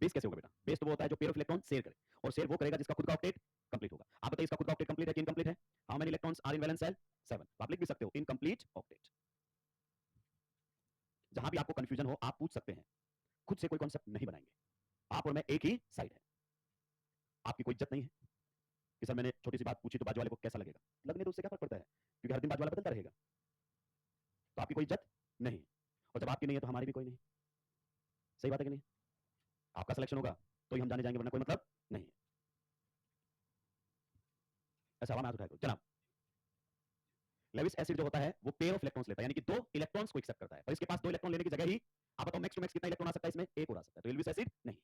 Base कैसे होगा बेटा? बेस तो वो होता है जो पेयर ऑफ इलेक्ट्रॉन शेयर करे, और शेयर वो करेगा जिसका खुद का ऑक्टेट कंप्लीट होगा। आप बताइए इसका खुद का ऑक्टेट कंप्लीट है कि इनकम्प्लीट है? How many electrons are in valence shell? 7। आप लिख भी सकते हो इनकम्प्लीट ऑक्टेट। जहां भी आपको कंफ्यूजन हो आप पूछ सकते हैं, खुद से कोई कॉन्सेप्ट नहीं बनाएंगे। आप और मैं एक ही साइड है, आपकी कोई इज्जत नहीं है कि सर मैंने छोटी सी बात पूछी तो बाजू वाले को कैसा लगेगा। लगने तो उससे क्या फर्क पड़ता है, क्योंकि हर दिन बाजू वाला बदलता रहेगा। तो आपकी कोई इज्जत नहीं है, और जब आपकी नहीं है तो हमारी भी कोई नहीं। सही बात है कि नहीं? आपका सिलेक्शन होगा तो ही हम जाने जाएंगे, वरना कोई मतलब नहीं है। ऐसा हवा में हाथ उठाया करो जनाब। लेविस एसिड जो होता है वो पेयर ऑफ इलेक्ट्रॉन्स लेता है, यानी कि दो इलेक्ट्रॉन्स को एक्सेप्ट करता है, और इसके पास दो इलेक्ट्रॉन लेने की जगह ही आप बताओ मैक्स टू मैक्स कितना इलेक्ट्रॉन आ सकता है इसमें? एक और आ सकता है। तो लेविस एसिड नहीं।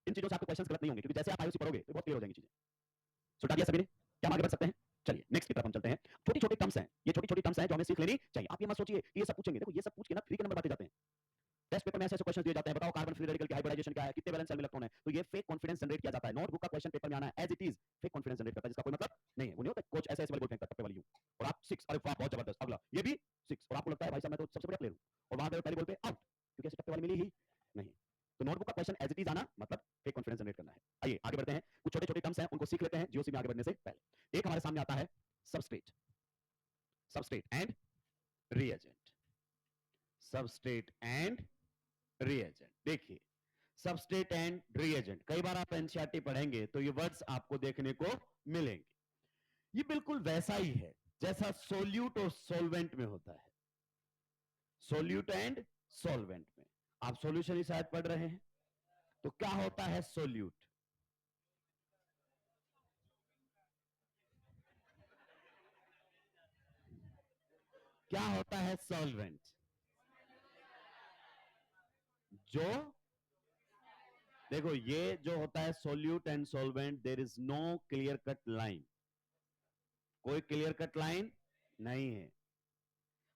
इन चीजों से आपके क्वेश्चंस गलत नहीं होंगे, क्योंकि जैसे आप आईओसी पढ़ोगे तो बहुत क्लियर हो जाएंगी चीजें। सुटा दिया सभी ने? क्या हम आगे बढ़ सकते हैं? चलिए नेक्स्ट की तरफ हम चलते हैं। छोटी छोटी टर्म्स हैं, ये छोटी छोटी टर्म्स हैं जो हमें सीख लेनी चाहिए। आप ये मत सोचिए कि ये सब पूछेंगे, देखो ये सब पूछ के ना फ्री के नंबर बांटे जाते हैं। टेस्ट पेपर में ऐसे क्वेश्चन दिए जाते हैं, बताओ कार्बन फ्री रेडिकल की हाइब्रिडाइजेशन क्या है, कितने वैलेंस शेल में इलेक्ट्रॉन है, तो ये फेक कॉन्फिडेंस जनरेट किया जाता है। नोटबुक का क्वेश्चन पेपर में आना है as it is fake confidence generate करता है, जिसका कोई मतलब नहीं है। वो नहीं होता कोच ऐसे ऐसे वाली बोल फेंकता टप्पे वाली यूं, और आप 6, अरे वाह बहुत जबरदस्त, अगला ये भी 6, और आपको लगता है भाई साहब मैं तो सबसे बढ़िया प्लेयर हूं, और वहां पे पहले बॉल पे आउट, क्योंकि ऐसे टप्पे वाली मिली ही नहीं। तो नोटबुक का क्वेश्चन एज इट इज आना मतलब फेक कॉन्फिडेंस जनरेट करना है। आइए आगे बढ़ते हैं, कुछ छोटे छोटे टर्म्स हैं उनको सीख लेते हैं जीओसी में आगे बढ़ने से पहले। एक हमारे सामने आता है substrate, substrate and reagent, substrate and reagent. देखिए सबस्ट्रेट एंड रिएजेंट, कई बार आप एनसीईआरटी पढ़ेंगे तो ये वर्ड्स आपको देखने को मिलेंगे। ये बिल्कुल वैसा ही है जैसा सोल्यूट और सोलवेंट में होता है। सोल्यूट एंड सॉल्वेंट में आप सॉल्यूशन ही शायद पढ़ रहे हैं, तो क्या होता है सोल्यूट? क्या होता है सॉल्वेंट? जो देखो ये जो होता है solute and solvent, there is no clear cut line, कोई क्लियर कट लाइन नहीं है।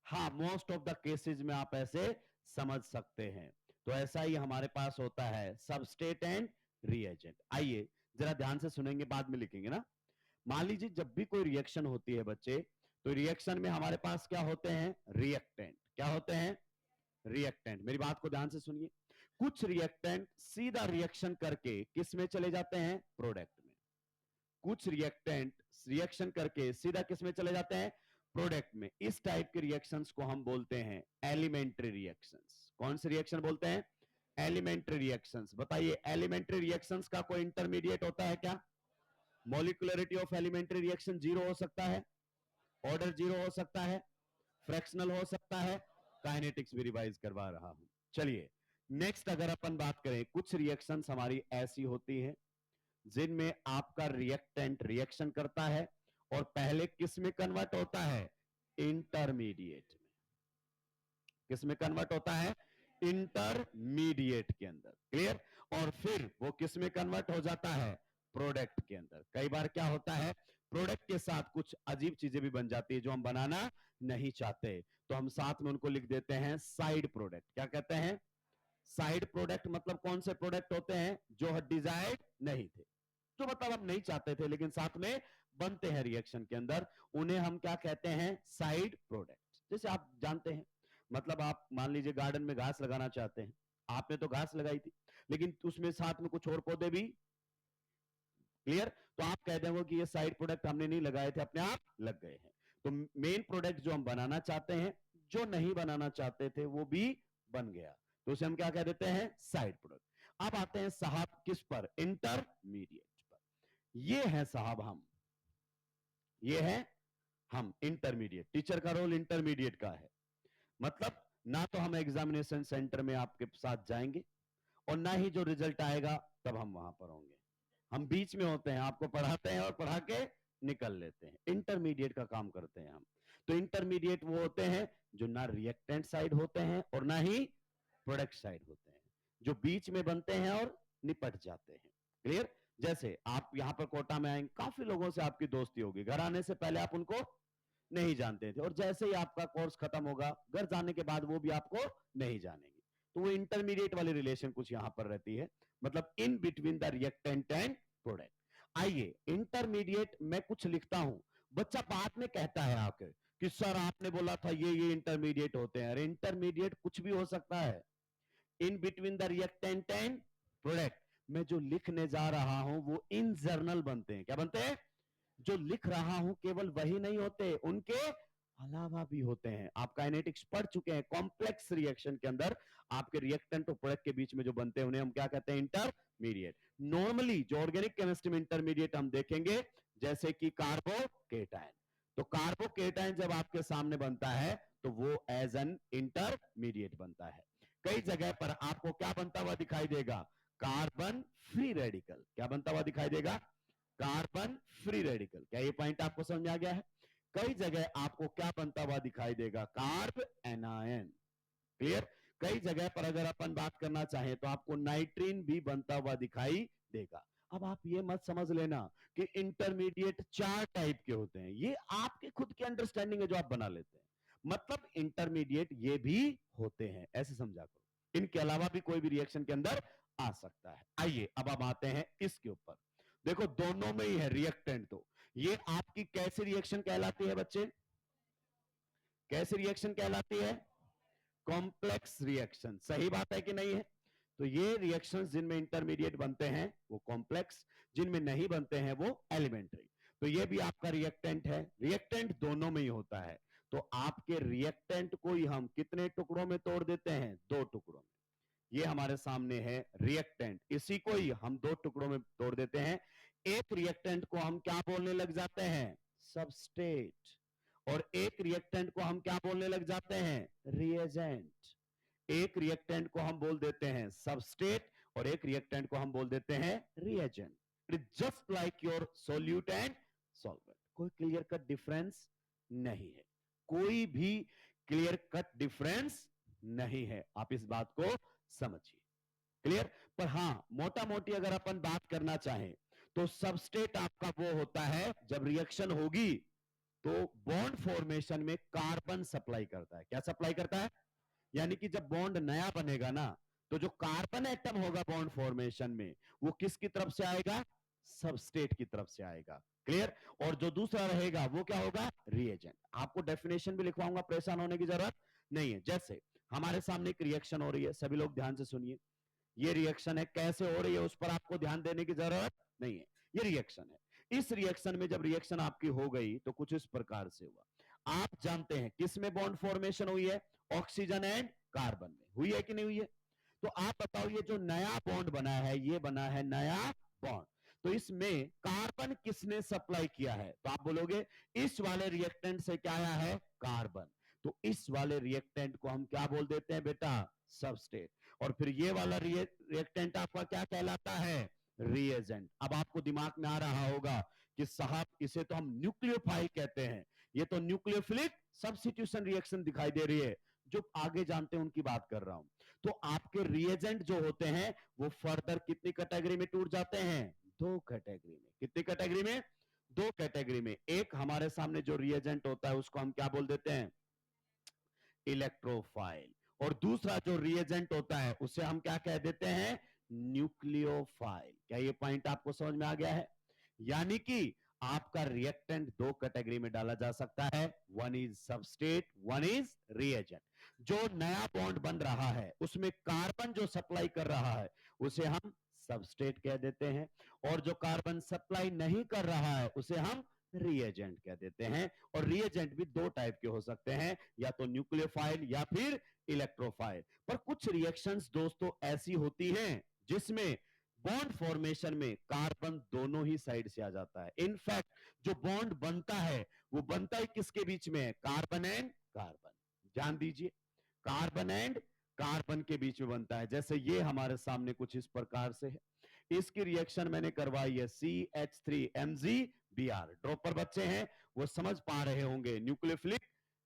हाँ मोस्ट ऑफ द केसेस में आप ऐसे समझ सकते हैं। तो ऐसा ही हमारे पास होता है सबस्ट्रेट एंड रिएजेंट। आइए जरा ध्यान से सुनेंगे, बाद में लिखेंगे ना। मान लीजिए जब भी कोई रिएक्शन होती है बच्चे, तो रिएक्शन में हमारे पास क्या होते हैं? रिएक्टेंट। क्या होते हैं? रिएक्टेंट। मेरी बात को ध्यान से सुनिए। कुछ रिएक्टेंट सीधा रिएक्शन करके किस में चले जाते हैं? प्रोडक्ट में। कुछ रिएक्टेंट रिएक्शन करके सीधा किस में चले जाते हैं? प्रोडक्ट में। इस टाइप के रिएक्शंस को हम बोलते हैं एलिमेंट्री रिएक्शंस। कौन से रिएक्शन बोलते हैं? Elementary reactions. बताइए एलिमेंट्री रिएक्शंस का कोई इंटरमीडिएट होता है क्या? Molecularity of elementary reaction zero हो सकता है, ऑर्डर जीरो हो सकता है, फ्रैक्शनल हो सकता है, काइनेटिक्स भी रिवाइज करवा रहा हूं। चलिए नेक्स्ट अगर अपन बात करें, कुछ रिएक्शंस हमारी ऐसी होती है जिनमें आपका रिएक्टेंट रिएक्शन करता है और पहले किस में कन्वर्ट होता है? इंटरमीडिएट में। किस में कन्वर्ट होता है? इंटरमीडिएट के अंदर। क्लियर? और फिर वो किस में कन्वर्ट हो जाता है? प्रोडक्ट के अंदर। कई बार क्या होता है, प्रोडक्ट के साथ कुछ अजीब चीजें भी बन जाती है जो हम बनाना नहीं चाहते, तो हम साथ में उनको लिख देते हैं साइड प्रोडक्ट। क्या कहते हैं? Side product. मतलब कौन से प्रोडक्ट होते हैं? जो डिजायर्ड नहीं थे, जो मतलब हम नहीं चाहते थे लेकिन साथ में बनते हैं रिएक्शन के अंदर, उन्हें हम क्या कहते हैं? Side product. जैसे आप जानते हैं, मतलब आप मान लीजिए गार्डन में घास लगाना चाहते हैं, आपने तो घास लगाई थी लेकिन उसमें साथ में कुछ और पौधे भी। क्लियर? तो आप कह देंगे कि ये साइड प्रोडक्ट हमने नहीं लगाए थे, अपने आप लग गए हैं। तो मेन प्रोडक्ट जो हम बनाना चाहते हैं, जो नहीं बनाना चाहते थे वो भी बन गया, तो उसे हम क्या कह देते हैं? Side product. अब आते हैं साहब किस पर? इंटरमीडिएट पर। ये है साहब हम, ये है हम इंटरमीडिएट। टीचर का रोल इंटरमीडिएट का है। मतलब ना तो हम एग्जामिनेशन सेंटर में आपके साथ जाएंगे और ना ही जो रिजल्ट आएगा तब हम वहां पर होंगे। हम बीच में होते हैं, आपको पढ़ाते हैं और पढ़ा के निकल लेते हैं। इंटरमीडिएट का काम करते हैं हम। तो इंटरमीडिएट वो होते हैं जो ना रिएक्टेंट साइड होते हैं और ना ही प्रोडक्ट साइड होते हैं, जो बीच में बनते हैं और निपट जाते हैं। क्लियर? जैसे आप यहां पर कोटा में आएंगे, काफी लोगों से आपकी दोस्ती होगी, घर आने से पहले आप उनको नहीं जानते थे, और जैसे ही आपका कोर्स खत्म होगा घर जाने के बाद वो भी आपको नहीं जानेंगे। तो वो इंटरमीडिएट वाली रिलेशन कुछ यहां पर रहती है, मतलब in between the reactant and product. आइए इंटरमीडिएट मैं कुछ लिखता हूं, बच्चा बाद में कहता है आकर कि सर आपने बोला था ये इंटरमीडिएट होते हैं। अरे इंटरमीडिएट कुछ भी हो सकता है, in between the reactant and product मैं जो लिखने जा रहा हूं वो इन जर्नल बनते हैं। क्या बनते हैं? जो लिख रहा हूं केवल वही नहीं होते, उनके अलावा भी होते हैं। आप काइनेटिक्स पढ़ चुके हैं। कॉम्प्लेक्स रिएक्शन के अंदर आपके रिएक्टेंट और प्रोडक्ट के बीच में जो बनते हैं उन्हें हम क्या कहते हैं? इंटरमीडिएट। नॉर्मली जो ऑर्गेनिक केमिस्ट्री में इंटरमीडिएट हम देखेंगे जैसे कि कार्बोकेटायन, तो कार्बोकेटायन जब आपके सामने बनता है तो वो एज एन इंटरमीडिएट बनता है। कई जगह पर आपको क्या बनता हुआ दिखाई देगा? Carbon free radical. क्या बनता हुआ दिखाई देगा? Carbon free radical. क्या ये पॉइंट आपको समझ में आ गया है? कई जगह आपको क्या बनता हुआ दिखाई देगा? Carb anion. क्लियर? कई जगह पर अगर अपन बात करना चाहें तो आपको नाइट्रीन भी बनता हुआ दिखाई देगा। अब आप ये मत समझ लेना कि इंटरमीडिएट 4 टाइप के होते हैं, ये आपके खुद की अंडरस्टैंडिंग है जो आप बना लेते हैं। मतलब इंटरमीडिएट ये भी होते हैं, ऐसे समझा करो। इनके अलावा भी कोई भी रिएक्शन के अंदर आ सकता है। आइए अब हम आते हैं इसके ऊपर। देखो दोनों में ही है रिएक्टेंट, तो ये आपकी कैसी रिएक्शन कहलाती है बच्चे? कैसी रिएक्शन कहलाती है? Complex reaction. सही बात है कि नहीं है? तो ये रिएक्शंस जिनमें इंटरमीडिएट बनते हैं वो कॉम्प्लेक्स, जिनमें नहीं बनते हैं वो एलिमेंट्री। तो ये भी आपका रिएक्टेंट है। रिएक्टेंट दोनों में ही होता है। तो आपके रिएक्टेंट को ही हम कितने टुकड़ों में तोड़ देते हैं? 2 टुकड़ों में। ये हमारे सामने है रिएक्टेंट, इसी को ही हम 2 टुकड़ों में तोड़ देते हैं। एक रिएक्टेंट को हम क्या बोलने लग जाते हैं? सबस्ट्रेट। और एक रिएक्टेंट को हम क्या बोलने लग जाते हैं? रिएजेंट। एक रिएक्टेंट को हम बोल देते हैं सबस्ट्रेट और एक रिएक्टेंट को हम बोल देते हैं reagent. It is just like your solute and solvent. कोई क्लियर कट डिफरेंस नहीं है, कोई भी क्लियर कट डिफरेंस नहीं है। आप इस बात को समझिए। क्लियर? पर हां मोटा मोटी अगर अपन बात करना चाहें तो सबस्ट्रेट आपका वो होता है जब रिएक्शन होगी तो बॉन्ड फॉर्मेशन में कार्बन सप्लाई करता है। क्या सप्लाई करता है? यानी कि जब बॉन्ड नया बनेगा ना तो जो कार्बन एटम होगा बॉन्ड फॉर्मेशन में वो किसकी तरफ से आएगा? सबस्ट्रेट की तरफ से आएगा। क्लियर? और जो दूसरा रहेगा वो क्या होगा? रिएजेंट। आपको डेफिनेशन भी लिखवाऊंगा, परेशान होने की जरूरत नहीं है। जैसे हमारे सामने एक रिएक्शन हो रही है, सभी लोग ध्यान से सुनिए। ये रिएक्शन है, कैसे हो रही है उस पर आपको ध्यान देने की जरूरत नहीं है। ये रिएक्शन है। इस रिएक्शन में जब रिएक्शन आपकी हो गई तो कुछ इस प्रकार से हुआ। आप जानते हैं किस में बॉन्ड फॉर्मेशन हुई है? ऑक्सीजन एंड कार्बन में हुई है कि नहीं हुई है? तो आप बताओ ये जो नया बॉन्ड बना है ये बना है नया बॉन्ड, तो इसमें कार्बन किसने सप्लाई किया है? तो आप बोलोगे इस वाले रिएक्टेंट से क्या आया है? कार्बन। तो इस वाले रिएक्टेंट को हम क्या बोल देते हैं बेटा? सबस्ट्रेट। और फिर ये वाला रिएक्टेंट आपका क्या कहलाता है? रिएजेंट। अब आपको दिमाग में आ रहा होगा कि साहब इसे तो हम न्यूक्लियोफाइल कहते हैं, ये तो न्यूक्लियोफिलिक सब्स्टिट्यूशन रिएक्शन दिखाई दे रही है। जो आगे जानते हैं उनकी बात कर रहा हूं। तो आपके रिएजेंट जो होते हैं वो फर्दर कितनी कैटेगरी में टूट जाते हैं? 2 कैटेगरी में। कितनी कैटेगरी में? 2 कैटेगरी में। एक हमारे सामने जो रिएजेंट होता है उसको हम क्या बोल देते हैं? इलेक्ट्रोफाइल। और दूसरा जो रिएजेंट होता है उसे हम क्या कह देते हैं? न्यूक्लियोफाइल। क्या ये पॉइंट आपको समझ में आ गया है? यानी कि आपका रिएक्टेंट 2 कैटेगरी में डाला जा सकता है, one is substrate, one is reagent. जो नया बॉन्ड बन रहा है उसमें कार्बन जो सप्लाई कर रहा है उसे हम सबस्ट्रेट कह देते हैं, और जो कार्बन सप्लाई नहीं कर रहा है उसे हम रिएजेंट कह देते हैं। और रिएजेंट भी 2 टाइप के हो सकते हैं, या तो न्यूक्लियोफाइल या फिर इलेक्ट्रोफाइल। पर कुछ रिएक्शंस दोस्तों ऐसी होती हैं जिसमें बॉन्ड फॉर्मेशन में कार्बन दोनों ही साइड से आ जाता है। इनफैक्ट जो बॉन्ड बनता है वो बनता ही किसके बीच में है? Carbon and carbon. ध्यान दीजिए, कार्बन एंड कार्बन के बीच में बनता है। जैसे ये हमारे सामने कुछ इस प्रकार से है, इसकी रिएक्शन मैंने करवाई है CH3MgBr। ड्रॉपर बच्चे हैं वो समझ पा रहे होंगे, न्यूक्लियोफिलिक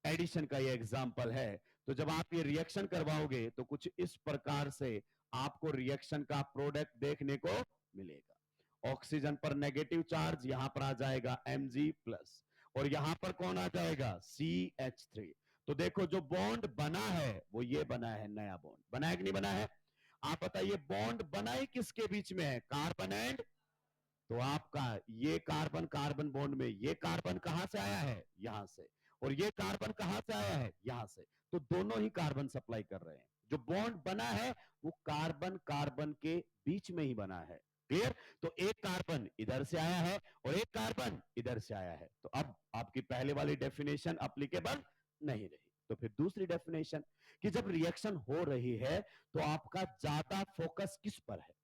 एडिशन का ये एग्जांपल है। तो जब आप ये रिएक्शन करवाओगे तो कुछ इस प्रकार से आपको रिएक्शन का प्रोडक्ट देखने को मिलेगा। ऑक्सीजन पर नेगेटिव चार्ज यहां पर आ जाएगा Mg+, और यहां पर कौन आ जाएगा? CH3। तो देखो जो बॉन्ड बना है वो ये बना है, नया बॉन्ड बना है कि नहीं बना है? आप बताइए बॉन्ड बना ही किसके बीच में है? Carbon and. तो आपका ये कार्बन कार्बन बॉन्ड में ये कार्बन कहां से आया है? यहां से। और ये कार्बन कहां से आया है? यहां से। तो दोनों ही कार्बन सप्लाई कर रहे हैं, जो बॉन्ड बना है वो कार्बन कार्बन के बीच में ही बना है। क्लियर? तो एक कार्बन इधर से आया है और एक कार्बन इधर से आया है, तो अब आपकी पहले वाली डेफिनेशन अप्लीकेबल नहीं रही। तो फिर दूसरी डेफिनेशन कि जब रिएक्शन हो रही है तो आपका ज्यादा फोकस किस पर है?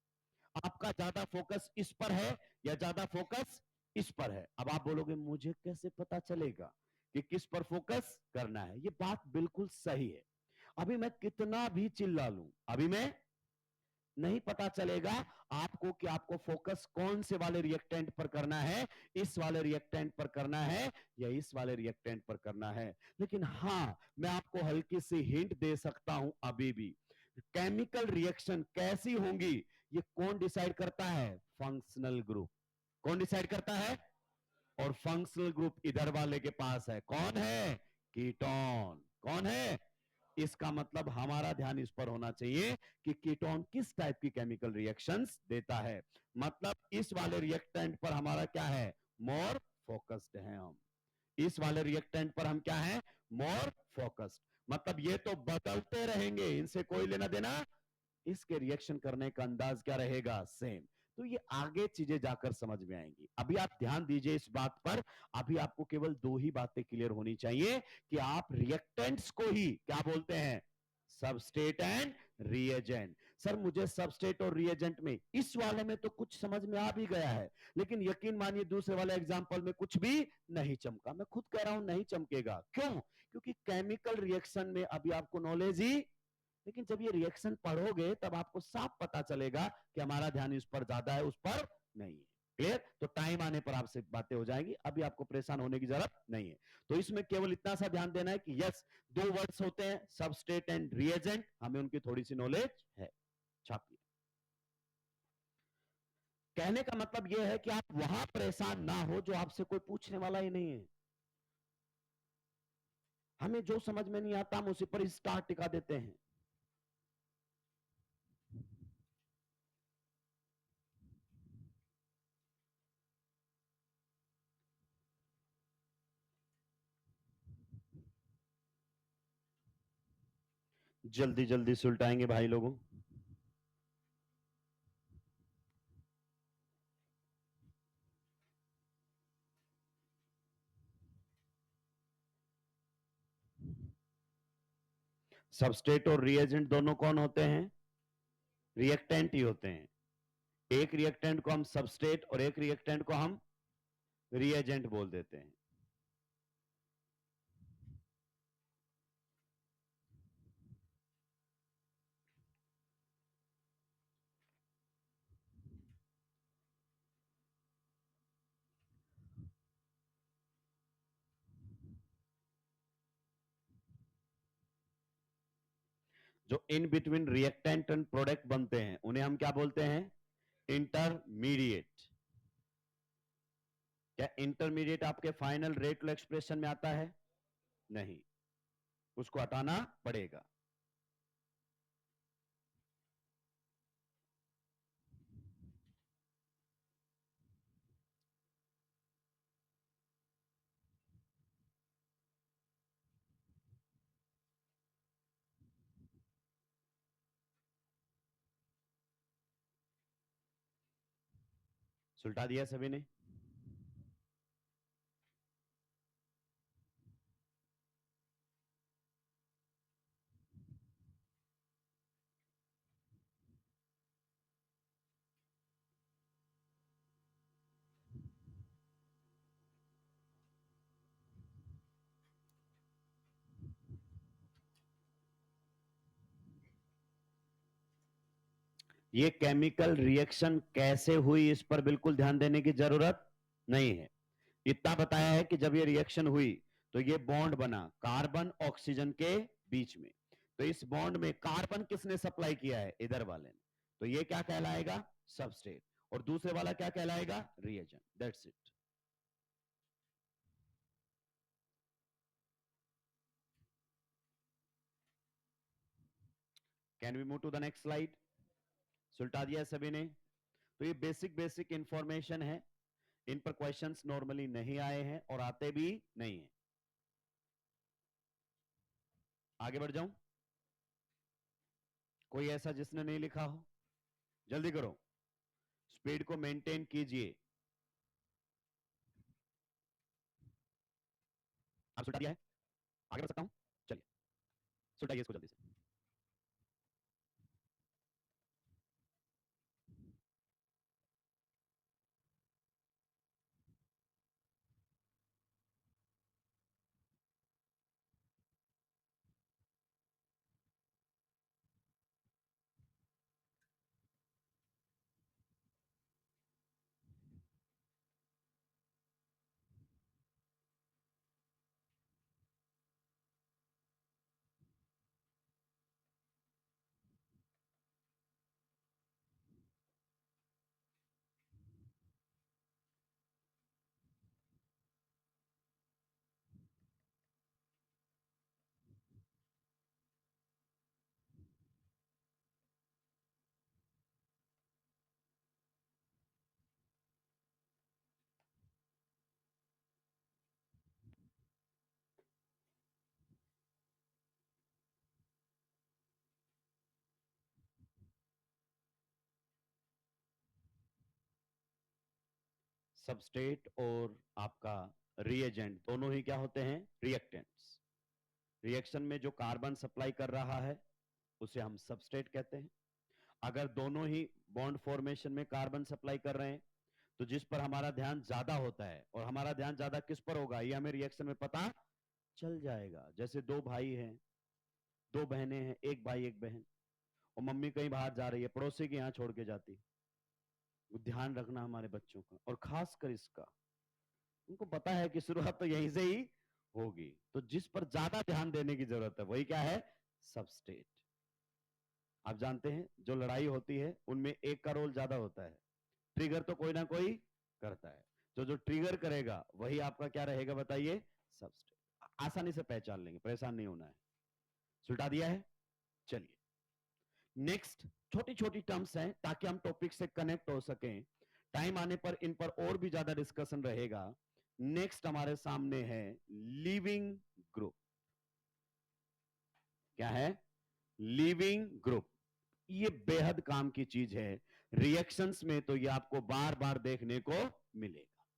आपका ज्यादा फोकस इस पर है या ज्यादा फोकस इस पर है? अब आप बोलोगे मुझे कैसे पता चलेगा कि किस पर फोकस करना है? ये बात बिल्कुल सही है। अभी मैं कितना भी चिल्ला लूं, अभी मैं नहीं पता चलेगा आपको कि आपको फोकस कौन से वाले रिएक्टेंट पर करना है, इस वाले रिएक्टेंट पर करना है या इस वाले रिएक्टेंट पर करना है। लेकिन हां, मैं आपको हल्की सी हिंट दे सकता हूं अभी भी। केमिकल रिएक्शन कैसी होंगी ये कौन डिसाइड करता है? Functional group. कौन डिसाइड करता है? और फंक्शनल ग्रुप इधर वाले के पास है, कौन है? कीटोन। कौन है? इसका मतलब हमारा ध्यान इस पर होना चाहिए कि कीटोन किस टाइप की केमिकल रिएक्शंस देता है। मतलब इस वाले रिएक्टेंट पर हमारा क्या है? मोर फोकस्ड है हम। इस वाले रिएक्टेंट पर हम क्या है? More focused. मतलब ये तो बदलते रहेंगे, इनसे कोई लेना देना, इसके रिएक्शन करने का अंदाज क्या रहेगा? सेम। तो ये आगे चीजें जाकर समझ में आएंगी, अभी आप ध्यान दीजिए इस बात पर। अभी आपको केवल दो ही बातें क्लियर होनी चाहिए कि आप रिएक्टेंट्स को ही क्या बोलते हैं? Substrate and reagent. सर मुझे सबस्ट्रेट और रिएजेंट में इस वाले में तो कुछ समझ में आ भी गया है, लेकिन यकीन मानिए दूसरे वाले एग्जांपल में कुछ भी नहीं चमका। मैं खुद कह रहा हूं नहीं चमकेगा। क्यों? क्योंकि केमिकल रिएक्शन में अभी आपको नॉलेज ही, लेकिन जब ये रिएक्शन पढ़ोगे तब आपको साफ पता चलेगा कि हमारा ध्यान इस पर ज्यादा है, उस पर नहीं है। क्लियर? तो टाइम आने पर आपसे बातें हो जाएंगी, अभी आपको परेशान होने की जरूरत नहीं है। तो इसमें केवल इतना सा ध्यान देना है कि यस, दो वर्ड्स होते हैं सबस्ट्रेट एंड रिएजेंट, हमें उनकी थोड़ी सी नॉलेज है। छापिए। कहने का मतलब यह है कि आप वहां परेशान ना हो जो आपसे कोई पूछने वाला ही नहीं है। हमें जो समझ में नहीं आता हम उसी पर स्टार टिका देते हैं। जल्दी जल्दी सुलटाएंगे भाई लोगों। सबस्ट्रेट और रिएजेंट दोनों कौन होते हैं? रिएक्टेंट ही होते हैं। एक रिएक्टेंट को हम सबस्ट्रेट और एक रिएक्टेंट को हम रिएजेंट बोल देते हैं। जो in between reactant and product बनते हैं उन्हें हम क्या बोलते हैं? इंटरमीडिएट। क्या इंटरमीडिएट आपके फाइनल रेट एक्सप्रेशन में आता है? नहीं, उसको हटाना पड़ेगा। सुलटा दिया सभी ने? ये केमिकल रिएक्शन कैसे हुई इस पर बिल्कुल ध्यान देने की जरूरत नहीं है। इतना बताया है कि जब ये रिएक्शन हुई तो ये बॉन्ड बना कार्बन ऑक्सीजन के बीच में। तो इस बॉन्ड में कार्बन किसने सप्लाई किया है? इधर वाले ने। तो ये क्या कहलाएगा? सबस्ट्रेट। और दूसरे वाला क्या कहलाएगा? Reagent. That's it. Can we move to the next slide? सुलटा दिया सभी ने? तो ये बेसिक बेसिक इंफॉर्मेशन है, इन पर क्वेश्चंस नॉर्मली नहीं आए हैं और आते भी नहीं है। आगे बढ़ जाऊं? कोई ऐसा जिसने नहीं लिखा हो? जल्दी करो, स्पीड को मेंटेन कीजिए। आप सुलटा दिया है, आगे बढ़ सकता हूं? चलिए सुलटाइए इसको जल्दी से। सबस्ट्रेट और आपका रिएजेंट दोनों ही क्या होते हैं? रिएक्टेंट्स। रिएक्शन में जो कार्बन सप्लाई कर रहा है उसे हम सबस्ट्रेट कहते हैं। अगर दोनों ही बॉन्ड फॉर्मेशन में कार्बन सप्लाई कर रहे हैं तो जिस पर हमारा ध्यान ज्यादा होता है, और हमारा ध्यान ज्यादा किस पर होगा ये हमें रिएक्शन में पता चल जाएगा। जैसे दो भाई हैं, दो बहनें हैं, एक भाई एक बहन, और मम्मी कहीं बाहर जा रही है, पड़ोसी के यहाँ छोड़ के जाती। ध्यान रखना हमारे बच्चों का, और खासकर इसका, उनको पता है कि शुरुआत तो यहीं से ही होगी। तो जिस पर ज्यादा ध्यान देने की जरूरत है वही क्या है? सबस्टेट। आप जानते हैं जो लड़ाई होती है उनमें एक का रोल ज्यादा होता है, ट्रिगर तो कोई ना कोई करता है, तो जो ट्रिगर करेगा वही आपका क्या रहेगा बताइए? सबस्टेट। आसानी से पहचान लेंगे, परेशान नहीं होना है। सुलटा दिया है? चलिए नेक्स्ट, छोटी छोटी टर्म्स हैं ताकि हम टॉपिक से कनेक्ट हो सकें, टाइम आने पर इन पर और भी ज्यादा डिस्कशन रहेगा। नेक्स्ट हमारे सामने है लिविंग ग्रुप। क्या है? Leaving group. ये बेहद काम की चीज है, रिएक्शंस में तो ये आपको बार बार देखने को मिलेगा।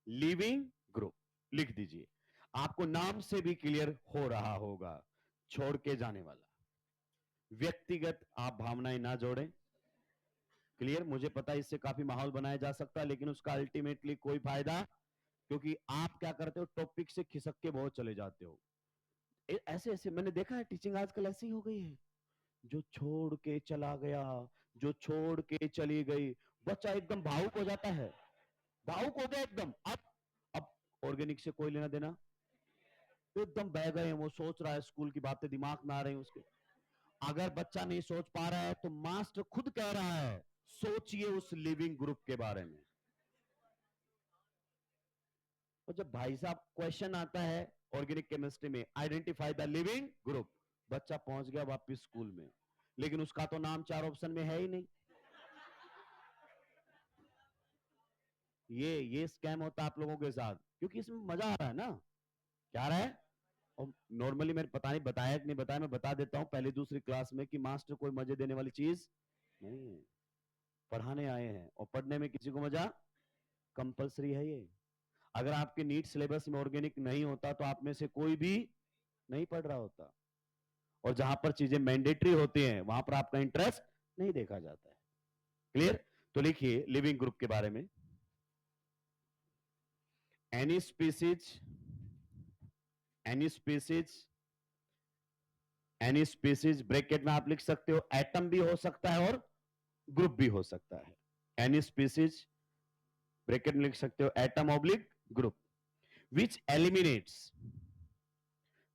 लिविंग ग्रुप लिख दीजिए, आपको नाम से भी क्लियर हो रहा होगा, छोड़ के जाने वाला। व्यक्तिगत आप भावनाएं ना जोड़ें। क्लियर? मुझे पता है इससे काफी माहौल बनाया जा सकता है, लेकिन उसका अल्टीमेटली कोई फायदा, क्योंकि आप क्या करते हो, टॉपिक से खिसक के बहुत चले जाते हो। ऐसे ऐसे मैंने देखा है, टीचिंग आजकल ऐसी हो गई है, जो छोड़ के चला गया, जो छोड़ के चली गई, बच्चा एकदम भावुक हो जाता है, भावुक हो गया एकदम। अब ऑर्गेनिक से कोई लेना देना, तो एकदम बह गए, वो सोच रहा है स्कूल की बातें दिमाग में आ रही है उसके। अगर बच्चा नहीं सोच पा रहा है तो मास्टर खुद कह रहा है सोचिए उस लिविंग ग्रुप के बारे में। और जब भाई साहब क्वेश्चन आता है ऑर्गेनिक केमिस्ट्री में, आइडेंटिफाई द लिविंग ग्रुप, बच्चा पहुंच गया वापस स्कूल में, लेकिन उसका तो नाम चार ऑप्शन में है ही नहीं। ये स्कैम होता है आप लोगों के साथ, क्योंकि इसमें मजा आ रहा है ना। क्या आ रहा है? और नॉर्मली मैंने पता नहीं बताया कि नहीं बताया, मैं बता देता हूं पहली दूसरी क्लास में कि मास्टर कोई मजे देने वाली चीज नहीं है, पढ़ाने आए हैं, और पढ़ने में किसी को मजा कंपलसरी है ये। अगर आपके नीट सिलेबस में ऑर्गेनिक नहीं होता तो आप में से कोई भी नहीं पढ़ रहा होता, और जहां पर चीजें मैंडेटरी होती हैं वहां पर आपका इंटरेस्ट नहीं देखा जाता है। क्लियर? तो लिखिए लिविंग ग्रुप के बारे में, any species, any species, any species bracket में आप लिख सकते हो एटम भी हो सकता है और ग्रुप भी हो सकता है। एनी स्पीसीज ब्रैकेट में लिख सकते हो atom oblique group, which eliminates,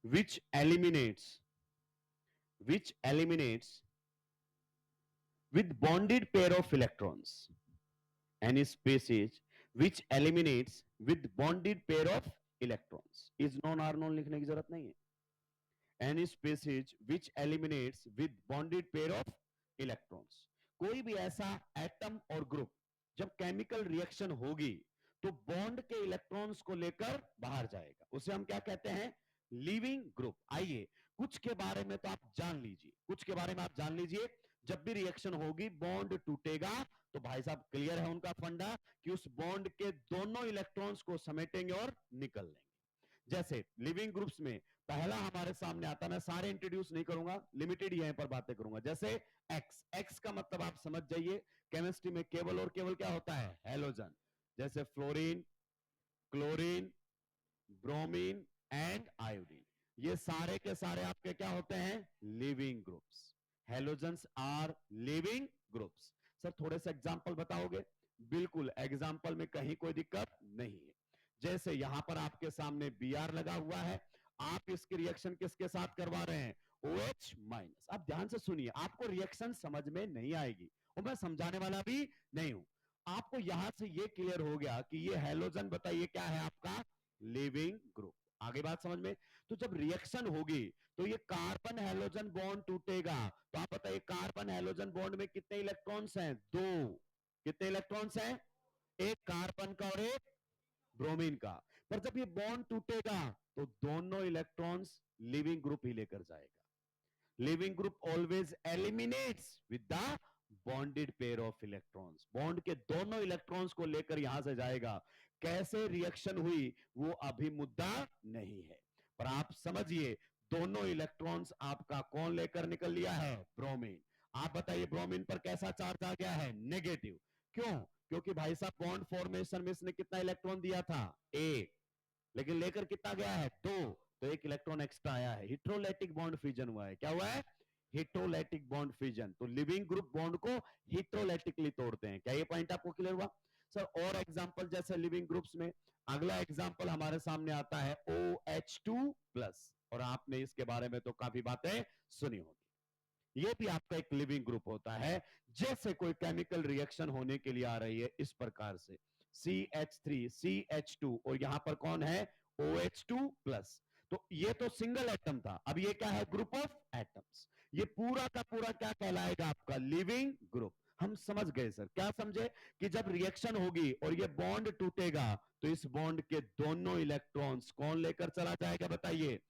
which eliminates, which eliminates with bonded pair of electrons, any species which eliminates with bonded pair of electrons, is known or known लिखने की जरूरत नहीं है। any species which eliminates with bonded pair of electrons, कोई भी ऐसा atom और group जब केमिकल रिएक्शन होगी तो बॉन्ड के इलेक्ट्रॉन्स को लेकर बाहर जाएगा, उसे हम क्या कहते हैं? Leaving group. आइए कुछ के बारे में तो आप जान लीजिए, कुछ के बारे में आप जान लीजिए। जब भी रिएक्शन होगी बॉन्ड टूटेगा तो भाई साहब क्लियर है उनका फंडा कि उस बॉन्ड के दोनों इलेक्ट्रॉन्स को समेटेंगे और निकल लेंगे। जैसे लिविंग ग्रुप्स में पहला हमारे सामने आता, मैं सारे इंट्रोड्यूस नहीं करूंगा, लिमिटेड यहीं पर बातें करूंगा। जैसे एक्स, एक्स का मतलब आप समझ जाइए, केमिस्ट्री में केवल और केवल क्या होता है, हेलोजन। जैसे fluorine, chlorine, bromine and iodine, ये सारे के सारे आपके क्या होते हैं, leaving groups. Halogens are leaving groups. Sir थोड़े से एग्जांपल बताओगे? बिल्कुल, एग्जांपल में कहीं कोई दिक्कत नहीं है। जैसे यहां पर आपके सामने Br लगा हुआ है, आप इसकी रिएक्शन किसके साथ करवा रहे हैं, OH माइनस। आप ध्यान से सुनिए, आपको रिएक्शन समझ में नहीं आएगी और मैं समझाने वाला भी नहीं हूं। आपको यहां से ये क्लियर हो गया कि ये हेलोजन बताइए क्या है आपका, लिविंग ग्रुप। आगे बात समझ में? तो जब रिएक्शन होगी तो ये कार्बन हेलोजन बॉन्ड टूटेगा, तो आप बताइए कार्बन हेलोजन बॉन्ड में कितने इलेक्ट्रॉन्स हैं, दो। कितने इलेक्ट्रॉन्स हैं, एक कार्बन का और एक ब्रोमीन का। पर जब ये बॉन्ड टूटेगा तो दोनों इलेक्ट्रॉन्स लिविंग ग्रुप ही लेकर जाएगा। Leaving group always eliminates with the bonded pair of electrons, bond के दोनों इलेक्ट्रॉन्स को लेकर यहां से जाएगा। कैसे रिएक्शन हुई वो अभी मुद्दा नहीं है, पर आप समझिए दोनों इलेक्ट्रॉन्स आपका कौन लेकर निकल लिया है, ब्रोमीन। आप बताइए ब्रोमीन पर कैसा चार्ज आ गया है, नेगेटिव। क्यों? क्योंकि भाई साहब बॉन्ड फॉर्मेशन में इसने कितना इलेक्ट्रॉन दिया था, एक, लेकिन लेकर कितना गया है, दो, तो एक इलेक्ट्रॉन एक्स्ट्रा आया है। हिट्रोलाइटिक बॉन्ड फ्यूजन हुआ है। क्या हुआ है, हिट्रोलाइटिक बॉन्ड फ्यूजन। तो लिविंग ग्रुप बॉन्ड को हिट्रोलाइटिकली तोड़ते हैं। क्या ये पॉइंट आपको क्लियर हुआ? सर और एग्जांपल जैसे लिविंग ग्रुप्स में अगला एग्जांपल हमारे सामने आता है OH2+, और आपने इसके बारे में तो काफी बातें सुनी होगी। ये भी आपका एक लिविंग ग्रुप होता है। जैसे कोई केमिकल रिएक्शन होने के लिए आ रही है इस प्रकार से, CH3 CH2 और यहां पर कौन है, OH2+। तो ये तो सिंगल एटम था, अब ये क्या है, ग्रुप ऑफ एटम्स। ये पूरा का पूरा क्या कहलाएगा, आपका लिविंग ग्रुप। हम समझ गए सर, क्या समझे कि जब रिएक्शन होगी और ये बॉन्ड टूटेगा तो इस बॉन्ड के दोनों इलेक्ट्रॉन्स कौन लेकर चला जाएगा, बताइए,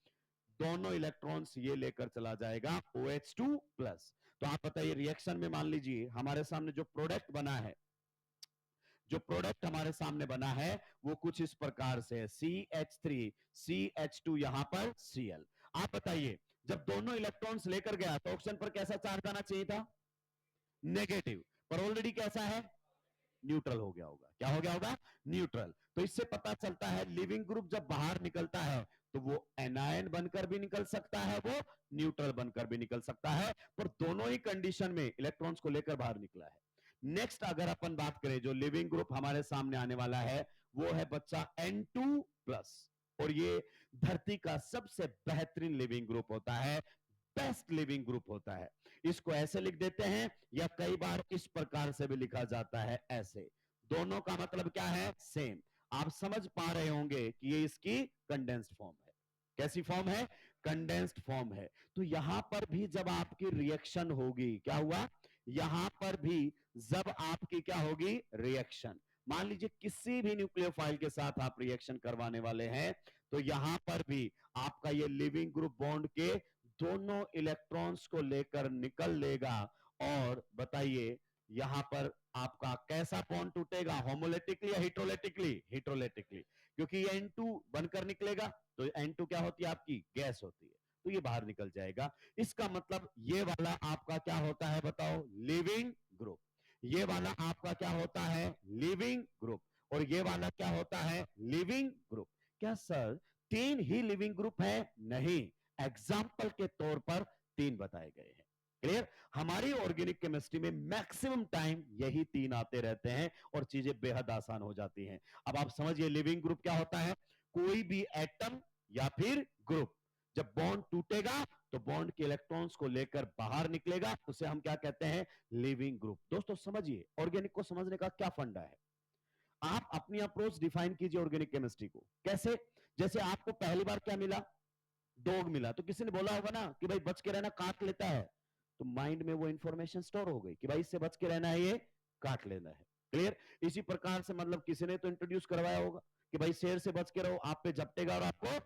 दोनों इलेक्ट्रॉन्स ये लेकर चला जाएगा OH2+। तो आप बताइए रिएक्शन में मान लीजिए हमारे सामने जो प्रोडक्ट बना है, जो प्रोडक्ट हमारे सामने बना है वो कुछ इस प्रकार से है, CH3 CH2 यहां पर Cl। आप बताइए जब दोनों इलेक्ट्रॉन्स लेकर गया तो ऑक्सीजन पर कैसा चार्ज आना चाहिए था, नेगेटिव, पर ऑलरेडी कैसा है, न्यूट्रल हो गया होगा। क्या हो गया होगा, न्यूट्रल। तो इससे पता चलता है लिविंग ग्रुप जब बाहर निकलता है तो वो एनायन बनकर भी निकल सकता है, वो न्यूट्रल बनकर भी निकल सकता है, पर दोनों ही कंडीशन में इलेक्ट्रॉन्स को लेकर बाहर निकला है। नेक्स्ट अगर अपन बात करें जो लिविंग ग्रुप हमारे सामने आने वाला है वो है बच्चा N2+, और ये धरती का सबसे बेहतरीन लिविंग ग्रुप होता है, बेस्ट लिविंग ग्रुप होता है। इसको ऐसे लिख देते हैं या कई बार इस प्रकार से भी लिखा जाता है, ऐसे। दोनों का मतलब क्या है, सेम। आप समझ पा रहे होंगे कि ये इसकी कंडेंस्ड फॉर्म है। कैसी फॉर्म है, कंडेंस्ड फॉर्म है। तो यहां पर भी जब आपकी रिएक्शन होगी, क्या हुआ, यहां पर भी जब आपकी क्या होगी, रिएक्शन, मान लीजिए किसी भी न्यूक्लियोफाइल के साथ आप रिएक्शन करवाने वाले हैं तो यहां पर भी आपका ये लिविंग ग्रुप बॉन्ड के दोनों इलेक्ट्रॉन्स को लेकर निकल लेगा। और बताइए यहां पर आपका कैसा बॉन्ड टूटेगा, होमोलेटिकली या हिट्रोलेटिकली, हिट्रोलेटिकली, क्योंकि ये N2 बनकर निकलेगा तो N2 क्या होती है, आपकी गैस होती है, तो ये बाहर निकल जाएगा। इसका मतलब ये वाला आपका क्या होता है, बताओ, लिविंग ग्रुप। ये वाला आपका क्या होता है, लिविंग ग्रुप, और ये वाला क्या होता है, लिविंग ग्रुप। क्या सर तीन ही लिविंग ग्रुप है, नहीं, एग्जाम्पल के तौर पर तीन बताए गए हैं। क्लियर? हमारी ऑर्गेनिक केमिस्ट्री में मैक्सिमम टाइम यही तीन आते रहते हैं और चीजें बेहद आसान हो जाती हैं। अब आप समझिए लिविंग ग्रुप क्या होता है, कोई भी एटम या फिर ग्रुप जब बॉन्ड टूटेगा तो बॉन्ड के इलेक्ट्रॉन्स को लेकर बाहर निकलेगा, उसे हम क्या कहते हैं, लिविंग ग्रुप। दोस्तों समझिए ऑर्गेनिक को समझने का क्या फंडा है। आप अपनी अप्रोच डिफाइन कीजिए ऑर्गेनिक केमिस्ट्री को, कैसे, जैसे आपको पहली बार क्या मिला, डॉग मिला, तो किसी ने बोला होगा ना कि भाई बच के रहना, काट लेता है, तो माइंड में वो इंफॉर्मेशन स्टोर हो गई कि भाई इससे बच के रहना है, ये काट लेना है। क्लियर? इसी प्रकार से मतलब किसी ने तो इंट्रोड्यूस करवाया होगा कि भाई शेर से बच के रहो, आप पे झपटेगा और आपको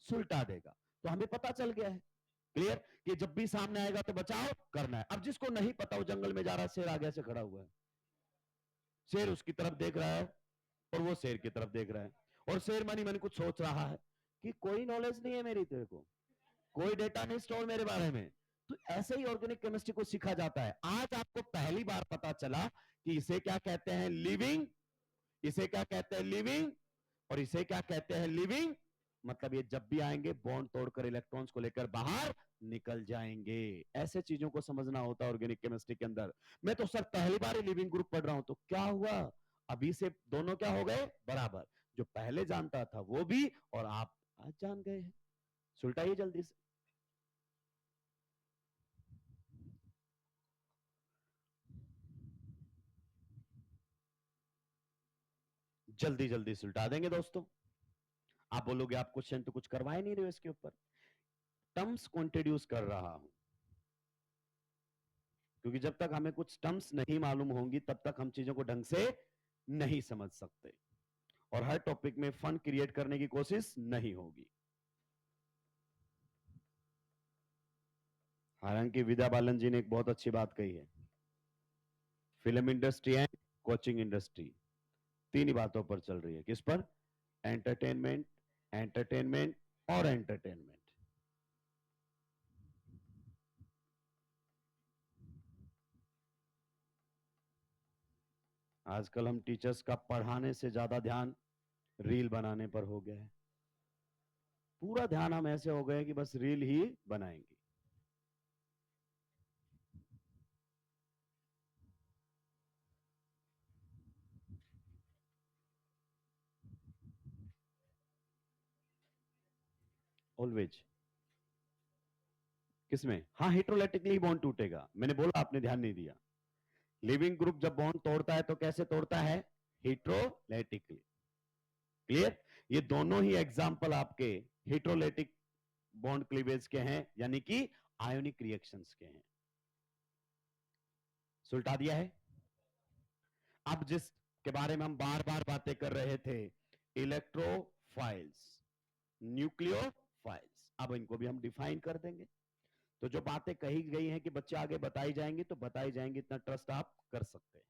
सुलटा देगा, तो हमें पता चल गया है। क्लियर? कि जब भी सामने आएगा तो बचाव करना है। अब जिसको नहीं पता, वो जंगल में जा रहा है, शेर आगे से खड़ा हुआ है, शेर उसकी तरफ देख रहा है और वो शेर की तरफ देख रहा है, और शेर मनी मन कुछ सोच रहा है कि कोई नॉलेज नहीं है मेरी, तेरे को कोई डेटा नहीं स्टोर मेरे बारे में। तो ऐसे ही ऑर्गेनिक केमिस्ट्री को सीखा जाता है। आज आपको पहली बार पता चला कि इसे क्या कहते हैं, लिविंग, इसे क्या कहते हैं, लिविंग, और इसे क्या कहते हैं, लिविंग। मतलब ये जब भी आएंगे बॉन्ड तोड़कर इलेक्ट्रॉन्स को लेकर बाहर निकल जाएंगे। ऐसे चीजों को समझना होता है ऑर्गेनिक केमिस्ट्री के अंदर। मैं तो सर पहली बार लिविंग ग्रुप पढ़ रहा हूं, तो क्या हुआ, अभी से दोनों क्या हो गए, बराबर। जो पहले जानता था वो भी, और आप आज जान गए हैं। सुलटाइए जल्दी से। जल्दी जल्दी सुलटा देंगे दोस्तों। आप बोलोगे आप क्वेश्चन तो कुछ करवाए नहीं रहे हो इसके ऊपर। टर्म्स को इंट्रोड्यूस कर रहा हूं, क्योंकि जब तक हमें कुछ टर्म्स नहीं मालूम होंगी तब तक हम चीजों को ढंग से नहीं समझ सकते, और हर टॉपिक में फन क्रिएट करने की कोशिश नहीं होगी। हालांकि विद्या बालन जी ने एक बहुत अच्छी बात कही है, film industry and coaching industry तीन ही बातों पर चल रही है। किस पर? एंटरटेनमेंट, एंटरटेनमेंट और एंटरटेनमेंट। आजकल हम टीचर्स का पढ़ाने से ज्यादा ध्यान रील बनाने पर हो गया है। पूरा ध्यान हम ऐसे हो गए कि बस रील ही बनाएंगे। ऑलवेज। किसमें? हाँ, हेट्रोलाइटिकली बॉन्ड टूटेगा, मैंने बोला, आपने ध्यान नहीं दिया। लिविंग ग्रुप जब बॉन्ड तोड़ता है तो कैसे तोड़ता है? हेट्रोलाइटिकली। क्लियर? ये दोनों ही एग्जाम्पल आपके हेट्रोलाइटिक बॉन्ड क्लीवेज के हैं, यानी कि आयोनिक रिएक्शंस के हैं। सुलटा दिया है। अब जिस के बारे में हम बार बार बातें कर रहे थे, इलेक्ट्रोफाइल्स, न्यूक्लियोफाइल्स, अब इनको भी हम डिफाइन कर देंगे। तो जो बातें कही गई हैं कि बच्चे आगे बताई जाएंगी तो बताई जाएंगी, इतना ट्रस्ट आप कर सकते हैं।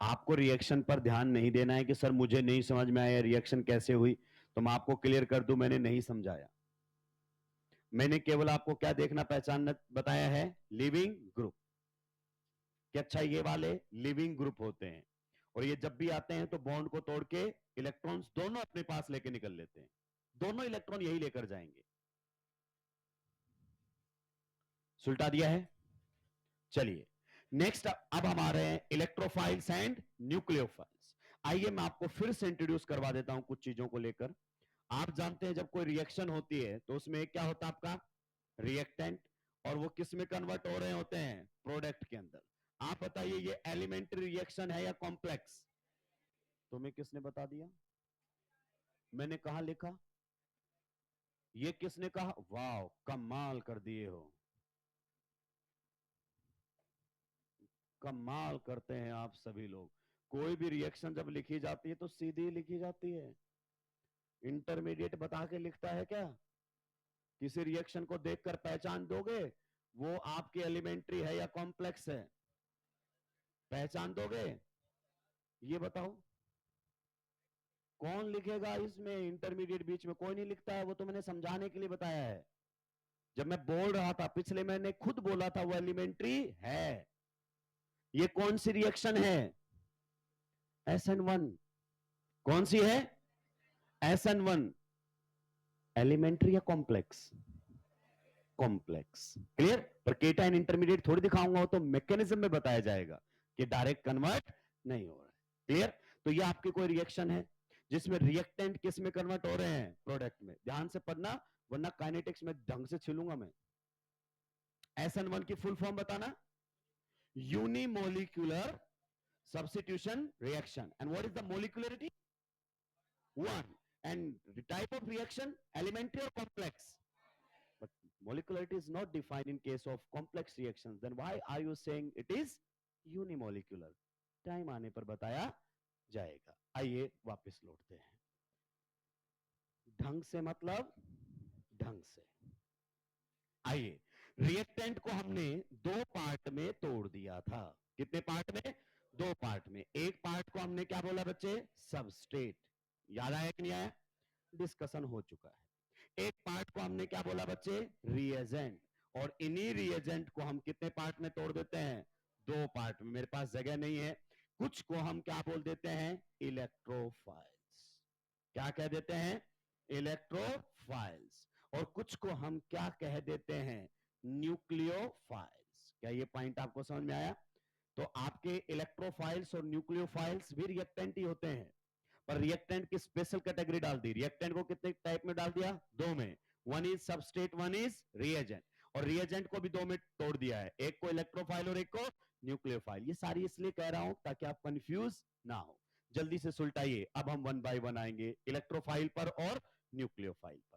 आपको रिएक्शन पर ध्यान नहीं देना है कि सर मुझे नहीं समझ में आया रिएक्शन कैसे हुई, तो मैं आपको क्लियर कर दूं, मैंने नहीं समझाया। मैंने केवल आपको क्या देखना पहचानना बताया है, लिविंग ग्रुप। कि अच्छा ये वाले लिविंग ग्रुप होते हैं, और ये जब भी आते हैं तो बॉन्ड को तोड़ के इलेक्ट्रॉन्स दोनों अपने पास लेके निकल लेते हैं, दोनों इलेक्ट्रॉन यही लेकर जाएंगे। सुलटा दिया है। चलिए नेक्स्ट, अब हम आ रहे हैं इलेक्ट्रोफाइल्स एंड न्यूक्लियोफाइल्स। आइए मैं आपको फिर से इंट्रोड्यूस करवा देता हूं कुछ चीजों को लेकर। आप जानते हैं जब कोई रिएक्शन होती है तो उसमें क्या होता है आपका, रिएक्टेंट, और वो किस में कन्वर्ट हो रहे होते हैं, प्रोडक्ट के अंदर। आप बताइए ये एलिमेंट्री रिएक्शन है या कॉम्प्लेक्स? तुम्हें किसने बता दिया? मैंने कहा लिखा? ये किसने कहा? वाह, कमाल कर दिए हो, कमाल करते हैं आप सभी लोग। कोई भी रिएक्शन जब लिखी जाती है तो सीधी लिखी जाती है, इंटरमीडिएट बता के लिखता है क्या? किसी रिएक्शन को देखकर पहचान दोगे वो आपकी एलिमेंट्री है या कॉम्प्लेक्स है? पहचान दोगे? ये बताओ, कौन लिखेगा इसमें? इंटरमीडिएट बीच में कोई नहीं लिखता है, वो तो मैंने समझाने के लिए बताया है। जब मैं बोल रहा था पिछले, मैंने खुद बोला था वो एलिमेंट्री है। ये कौन सी रिएक्शन है? SN1। कौन सी है? SN1। एलिमेंट्री या कॉम्प्लेक्स? कॉम्प्लेक्स। क्लियर? पर केटाइन इंटरमीडिएट थोड़ी दिखाऊंगा, वो तो मैकेनिज्म में बताया जाएगा कि डायरेक्ट कन्वर्ट नहीं हो रहा है। क्लियर? तो ये आपकी कोई रिएक्शन है जिसमें रिएक्टेंट किस में कन्वर्ट हो रहे हैं, प्रोडक्ट में। ध्यान से पढ़ना, वरना काइनेटिक्स में ढंग से छिलूंगा मैं। SN1 की फुल फॉर्म बताना, unimolecular substitution reaction. And what is the molecularity? one. And the type of reaction, elementary or complex? But molecularity is not defined in case of complex reactions. Then why are you saying it is unimolecular? Time आने पर बताया जाएगा. आइए वापस लौटते हैं. ढंग से मतलब ढंग से. आइए, रिएक्टेंट को हमने दो पार्ट में तोड़ दिया था. कितने पार्ट में? दो पार्ट में. एक पार्ट को हमने क्या बोला बच्चे? सबस्ट्रेट. याद आया कि नहीं आया? डिस्कशन हो चुका है. एक पार्ट को हमने क्या बोला बच्चे? रिएजेंट. और इन्हीं रिएजेंट को हम कितने पार्ट में तोड़ देते हैं? दो पार्ट में. मेरे पास जगह नहीं है. कुछ को हम क्या बोल देते हैं? इलेक्ट्रोफाइल्स. क्या कह देते हैं? इलेक्ट्रोफाइल्स. और कुछ को हम क्या कह देते हैं? न्यूक्लियोफाइल्स. क्या ये पॉइंट आपको समझ में आया? तो आपके इलेक्ट्रोफाइल्स और न्यूक्लियोफाइल्स भी रिएक्टेंट ही होते हैं. पर रिएक्टेंट की स्पेशल कैटेगरी डाल दी. रिएक्टेंट को कितने टाइप में डाल दिया? दो में. One is substrate, one is reagent. और रिएजेंट को भी दो में तोड़ दिया है. एक को इलेक्ट्रोफाइल और एक को न्यूक्लियोफाइल. ये सारी इसलिए कह रहा हूं ताकि आप कंफ्यूज ना हो. जल्दी से सुलटाइए. अब हम वन बाय वन आएंगे इलेक्ट्रोफाइल पर और न्यूक्लियोफाइल पर.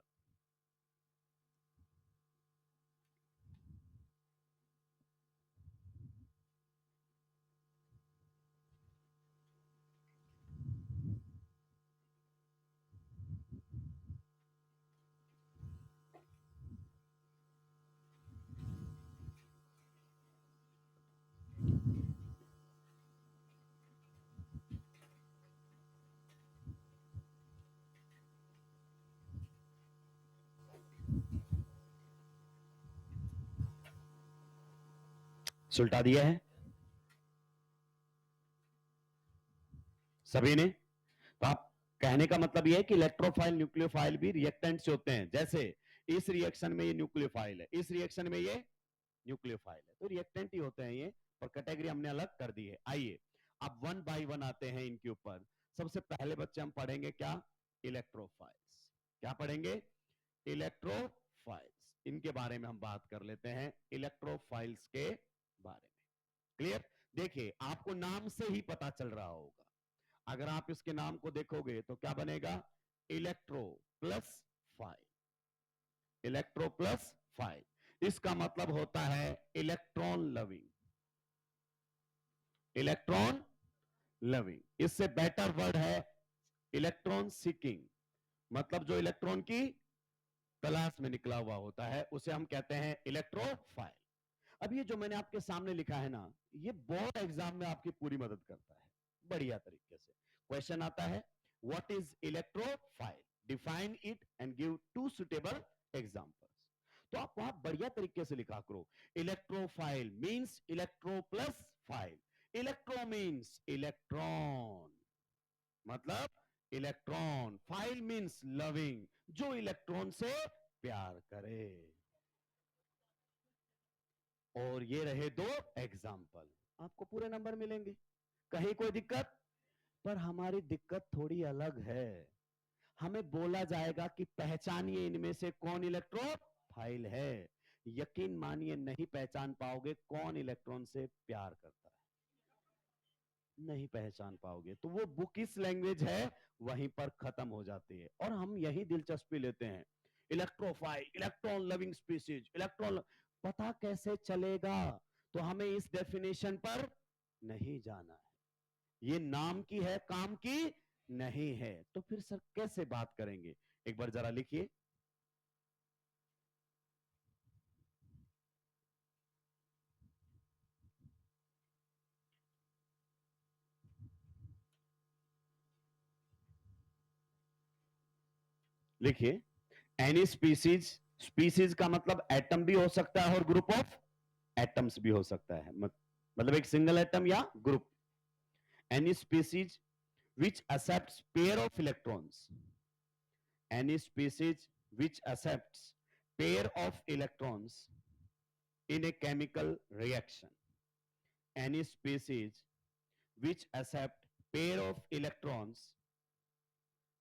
सुलटा दिया है सभी ने. तो आप कहने का मतलब यह है कि इलेक्ट्रोफाइल न्यूक्लियोफाइल भी रिएक्टेंट से होते हैं. जैसे इस रिएक्शन में ये न्यूक्लियोफाइल है, इस रिएक्शन में ये न्यूक्लियोफाइल है, तो रिएक्टेंट ही होते हैं ये. और कैटेगरी हमने अलग कर दी है. आइए अब वन बाय वन आते हैं इनके ऊपर. सबसे पहले बच्चे हम पढ़ेंगे क्या? इलेक्ट्रोफाइल्स. क्या पढ़ेंगे? इलेक्ट्रोफाइल्स. इनके बारे में हम बात कर लेते हैं. इलेक्ट्रोफाइल्स के बारे में क्लियर. देखिए आपको नाम से ही पता चल रहा होगा. अगर आप इसके नाम को देखोगे तो क्या बनेगा? Electro plus phile. Electro plus file. इसका मतलब होता है इलेक्ट्रॉन लविंग. Electron loving. इससे बेटर वर्ड है इलेक्ट्रॉन सीकिंग. मतलब जो इलेक्ट्रॉन की तलाश में निकला हुआ होता है उसे हम कहते हैं इलेक्ट्रोफाइल. अब ये जो मैंने आपके सामने लिखा है ना, ये बोर्ड एग्जाम में आपकी पूरी मदद करता है बढ़िया तरीके से. क्वेश्चन आता है what is electrophile, define it and give two suitable examples. तो आप वहां बढ़िया तरीके से लिखा करो. Electrophile means electro plus phile. Electro means electron, मतलब इलेक्ट्रॉन. फाइल मींस लविंग, जो इलेक्ट्रॉन से प्यार करे. और ये रहे दो एग्जाम्पल. आपको पूरे नंबर मिलेंगे. कहीं कोई दिक्कत? पर हमारी दिक्कत थोड़ी अलग है. हमें बोला जाएगा कि पहचानिए इनमें से कौन इलेक्ट्रोफाइल है. यकीन मानिए नहीं पहचान पाओगे कौन इलेक्ट्रॉन से प्यार करता है. नहीं पहचान पाओगे. तो वो बुक इस लैंग्वेज है वहीं पर खत्म हो जाती है. और हम यही दिलचस्पी लेते हैं. Electrophile, electron loving species, electron. पता कैसे चलेगा? तो हमें इस डेफिनेशन पर नहीं जाना है. ये नाम की है, काम की नहीं है. तो फिर सर कैसे बात करेंगे? एक बार जरा लिखिए. लिखिए एनी स्पीसीज. स्पीसीज का मतलब एटम भी हो सकता है और ग्रुप ऑफ एटम्स भी हो सकता है. मतलब एक सिंगल एटम या group. Any species which accepts pair of electrons. Any species which accepts pair of electrons in a chemical reaction. Any species which accept pair of electrons.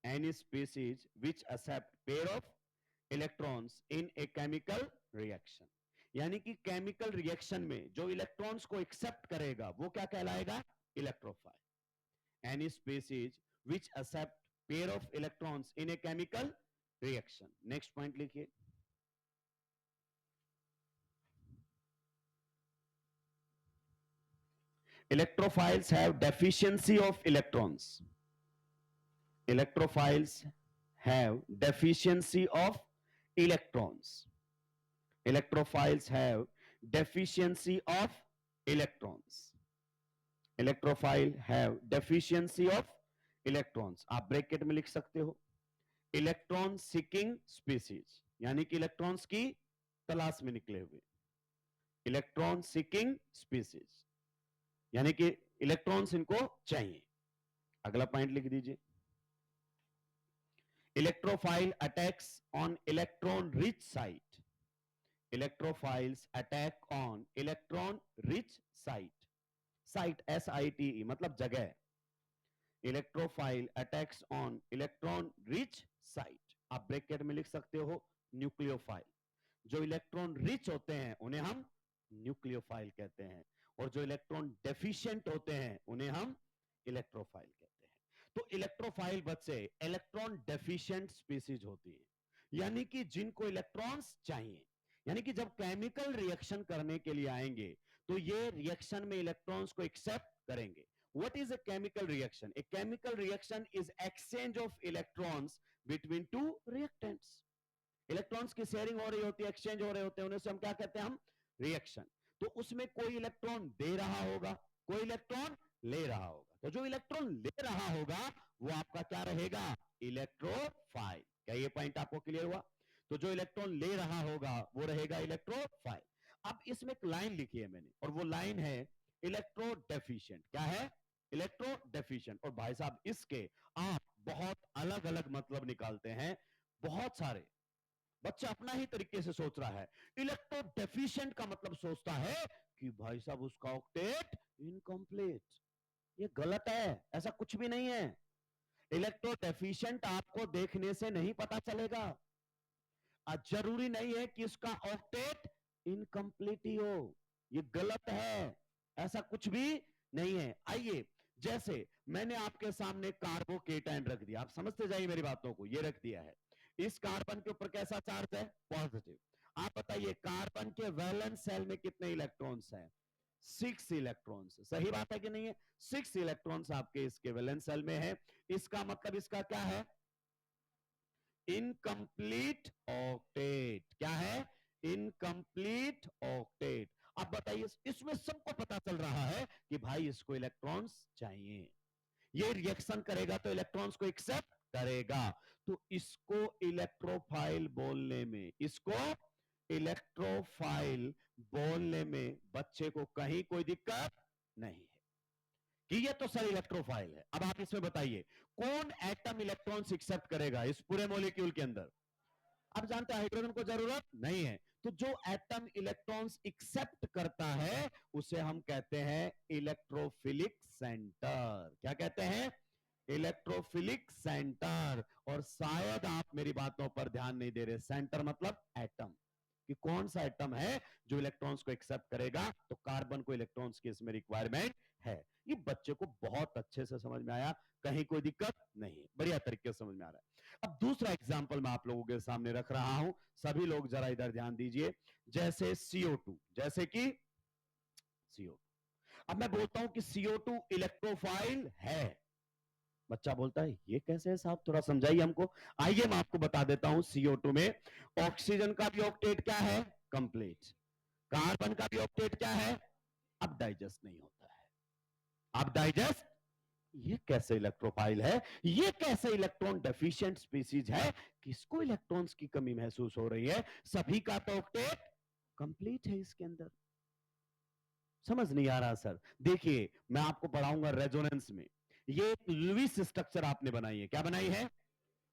Any species which accept pair of electrons in a chemical reaction. यानी कि chemical reaction में जो electrons को accept करेगा वो क्या कहलाएगा? Electrophile. Any species which accept pair of electrons in a chemical reaction. Next point लिखिए, electrophiles have deficiency of electrons. Electrophiles have deficiency of electrons. Electrophiles have deficiency of electrons. Electrophile have deficiency of electrons. आप bracket में लिख सकते हो electron seeking species, यानी कि electrons की तलाश में निकले हुए, इलेक्ट्रॉन सीकिंग स्पीसीज यानी कि इलेक्ट्रॉन्स इनको चाहिए। अगला पॉइंट लिख दीजिए, electrophile attacks on electron rich site. Electrophiles attack on electron rich site. Site SITE मतलब जगह। Electrophile attacks on electron rich site. आप ब्रैकेट में लिख सकते हो न्यूक्लियोफाइल। जो इलेक्ट्रॉन रिच होते हैं उन्हें हम न्यूक्लियोफाइल कहते हैं, और जो इलेक्ट्रॉन डेफिशिएंट होते हैं उन्हें हम इलेक्ट्रोफाइल कहते हैं। तो इलेक्ट्रोफाइल बच्चे इलेक्ट्रॉन डेफिशिएंट स्पीसीज होती है, यानी कि जिनको इलेक्ट्रॉन्स चाहिए, यानी कि जब केमिकल रिएक्शन करने के लिए आएंगे तो ये रिएक्शन में इलेक्ट्रॉन्स को एक्सेप्ट करेंगे। What is a chemical reaction? A chemical reaction is exchange of electrons between two reactants. Electrons की शेयरिंग हो रही होती है, एक्सचेंज हो रहे होते हैं, उन्हें हम क्या कहते हैं, हम रिएक्शन। तो उसमें कोई इलेक्ट्रॉन दे रहा होगा, कोई इलेक्ट्रॉन ले रहा होगा। तो जो इलेक्ट्रॉन ले रहा होगा वो आपका क्या रहेगा, इलेक्ट्रोफाइल। क्या ये पॉइंट आपको क्लियर हुआ? तो जो इलेक्ट्रॉन ले रहा होगा वो रहेगा इलेक्ट्रोफाइल। अब इसमें एक लाइन लिखी है मैंने, और वो लाइन है इलेक्ट्रो डेफिशिएंट। क्या है, इलेक्ट्रो डेफिशिएंट। और भाई साहब इसके आप बहुत अलग अलग मतलब निकालते हैं, बहुत सारे। बच्चा अपना ही तरीके से सोच रहा है। इलेक्ट्रो डेफिशिएंट का मतलब सोचता है कि भाई साहब उसका ऑक्टेट इनकम्प्लीट। ये गलत है, ऐसा कुछ भी नहीं है। इलेक्ट्रो डेफिशिएंट आपको देखने से नहीं पता चलेगा, जरूरी नहीं है कि उसका ऑक्टेट इनकम्प्लीट ही हो। ये गलत है, ऐसा कुछ भी नहीं है। आइए, जैसे मैंने आपके सामने कार्बोकेटाइन रख दिया, आप समझते जाइए मेरी बातों को। ये रख दिया है, इस कार्बन के ऊपर कैसा चार्ज है, पॉजिटिव। आप बताइए कार्बन के वैलेंस सेल में कितने इलेक्ट्रॉन्स हैं, 6 इलेक्ट्रॉन्स। सही बात है कि नहीं है? 6 इलेक्ट्रॉन्स आपके इसके वैलेंस सेल में है। इसका मतलब इसका क्या है, इनकम्प्लीट ऑक्टेट। क्या है, इनकम्प्लीट ऑक्टेट। अब बताइए, इसमें सबको पता चल रहा है कि भाई इसको इलेक्ट्रॉन्स चाहिए, ये रिएक्शन करेगा तो इलेक्ट्रॉन्स को एक्सेप्ट करेगा। तो इसको इलेक्ट्रोफाइल बोलने में, इसको इलेक्ट्रोफाइल बोलने में बच्चे को कहीं कोई दिक्कत नहीं है कि ये तो सर इलेक्ट्रोफाइल है। अब आप इसमें बताइए कौन एटम इलेक्ट्रॉन्स एक्सेप्ट करेगा इस पूरे मॉलिक्यूल के अंदर? आप जानते हैं हाइड्रोजन को जरूरत नहीं है। तो जो एटम इलेक्ट्रॉन्स एक्सेप्ट करता है उसे हम कहते हैं इलेक्ट्रोफिलिक सेंटर। क्या कहते हैं, इलेक्ट्रोफिलिक सेंटर। और शायद आप मेरी बातों पर ध्यान नहीं दे रहे, सेंटर मतलब एटम, कि कौन सा एटम है जो इलेक्ट्रॉन्स को एक्सेप्ट करेगा। तो कार्बन को इलेक्ट्रॉन्स की इसमें रिक्वायरमेंट है। ये बच्चे को बहुत अच्छे से समझ में आया, कहीं कोई दिक्कत नहीं, बढ़िया तरीके से समझ में आ रहा है। अब दूसरा एग्जांपल मैं आप लोगों के सामने रख रहा हूं, सभी लोग जरा इधर ध्यान दीजिए। जैसे CO2, जैसे कि CO2। अब मैं बोलता हूं कि CO2 इलेक्ट्रोफाइल है। बच्चा बोलता है ये कैसे है साहब, थोड़ा समझाइए हमको। आइए मैं आपको बता देता हूं। CO2 में ऑक्सीजन का भी ऑक्टेट क्या है, कंप्लीट। कार्बन का भी ऑक्टेट क्या है, अब डाइजेस्ट नहीं होता है, अब डाइजेस्ट। ये कैसे इलेक्ट्रोफाइल है, ये कैसे इलेक्ट्रॉन डेफिशिएंट स्पीसीज है, किसको इलेक्ट्रॉन्स की कमी महसूस हो रही है? सभी का तो ऑक्टेट कंप्लीट है इसके अंदर। समझ नहीं आ रहा सर? देखिए मैं आपको पढ़ाऊंगा रेजोनेंस में। ये एक लुईस स्ट्रक्चर आपने बनाई है। क्या बनाई है?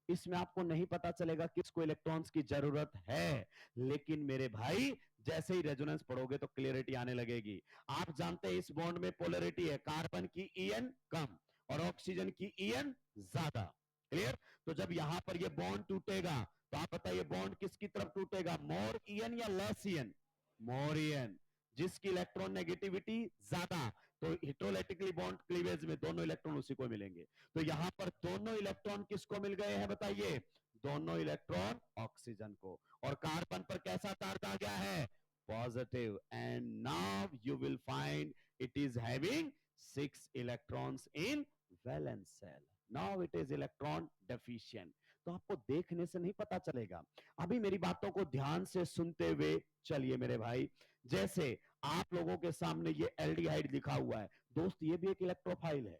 इसमें आपको नहीं पता चलेगा किसको इलेक्ट्रॉन्स की जरूरत है, लेकिन मेरे भाई जैसे ही रेजोनेंस पढ़ोगे तो क्लियरिटी आने लगेगी। आप जानते हैं इस बॉन्ड में पोलैरिटी है, कार्बन की En कम और ऑक्सीजन की En ज्यादा। क्लियर? तो जब यहां पर ये बॉन्ड टूटेगा तो आप बताइए बॉन्ड किसकी तरफ टूटेगा, मोर En या लेस En? मोर En। जिसकी इलेक्ट्रॉन नेगेटिविटी ज्यादा, तो हेटेरोलाइटिकली बॉन्ड क्लीवेज में दोनों इलेक्ट्रॉन उसी को मिलेंगे। तो यहां पर दोनों इलेक्ट्रॉन किसको मिल गए हैं बताइए? दोनों इलेक्ट्रॉन ऑक्सीजन को। और कार्बन पर कैसा चार्ज आ गया है? Positive. And now you will find it is having 6 electrons in valence shell. Now it is electron deficient. तो आपको देखने से नहीं पता चलेगा, अभी मेरी बातों को ध्यान से सुनते हुए चलिए मेरे भाई। जैसे आप लोगों के सामने ये एल्डिहाइड लिखा हुआ है दोस्त, ये भी एक इलेक्ट्रोफाइल है।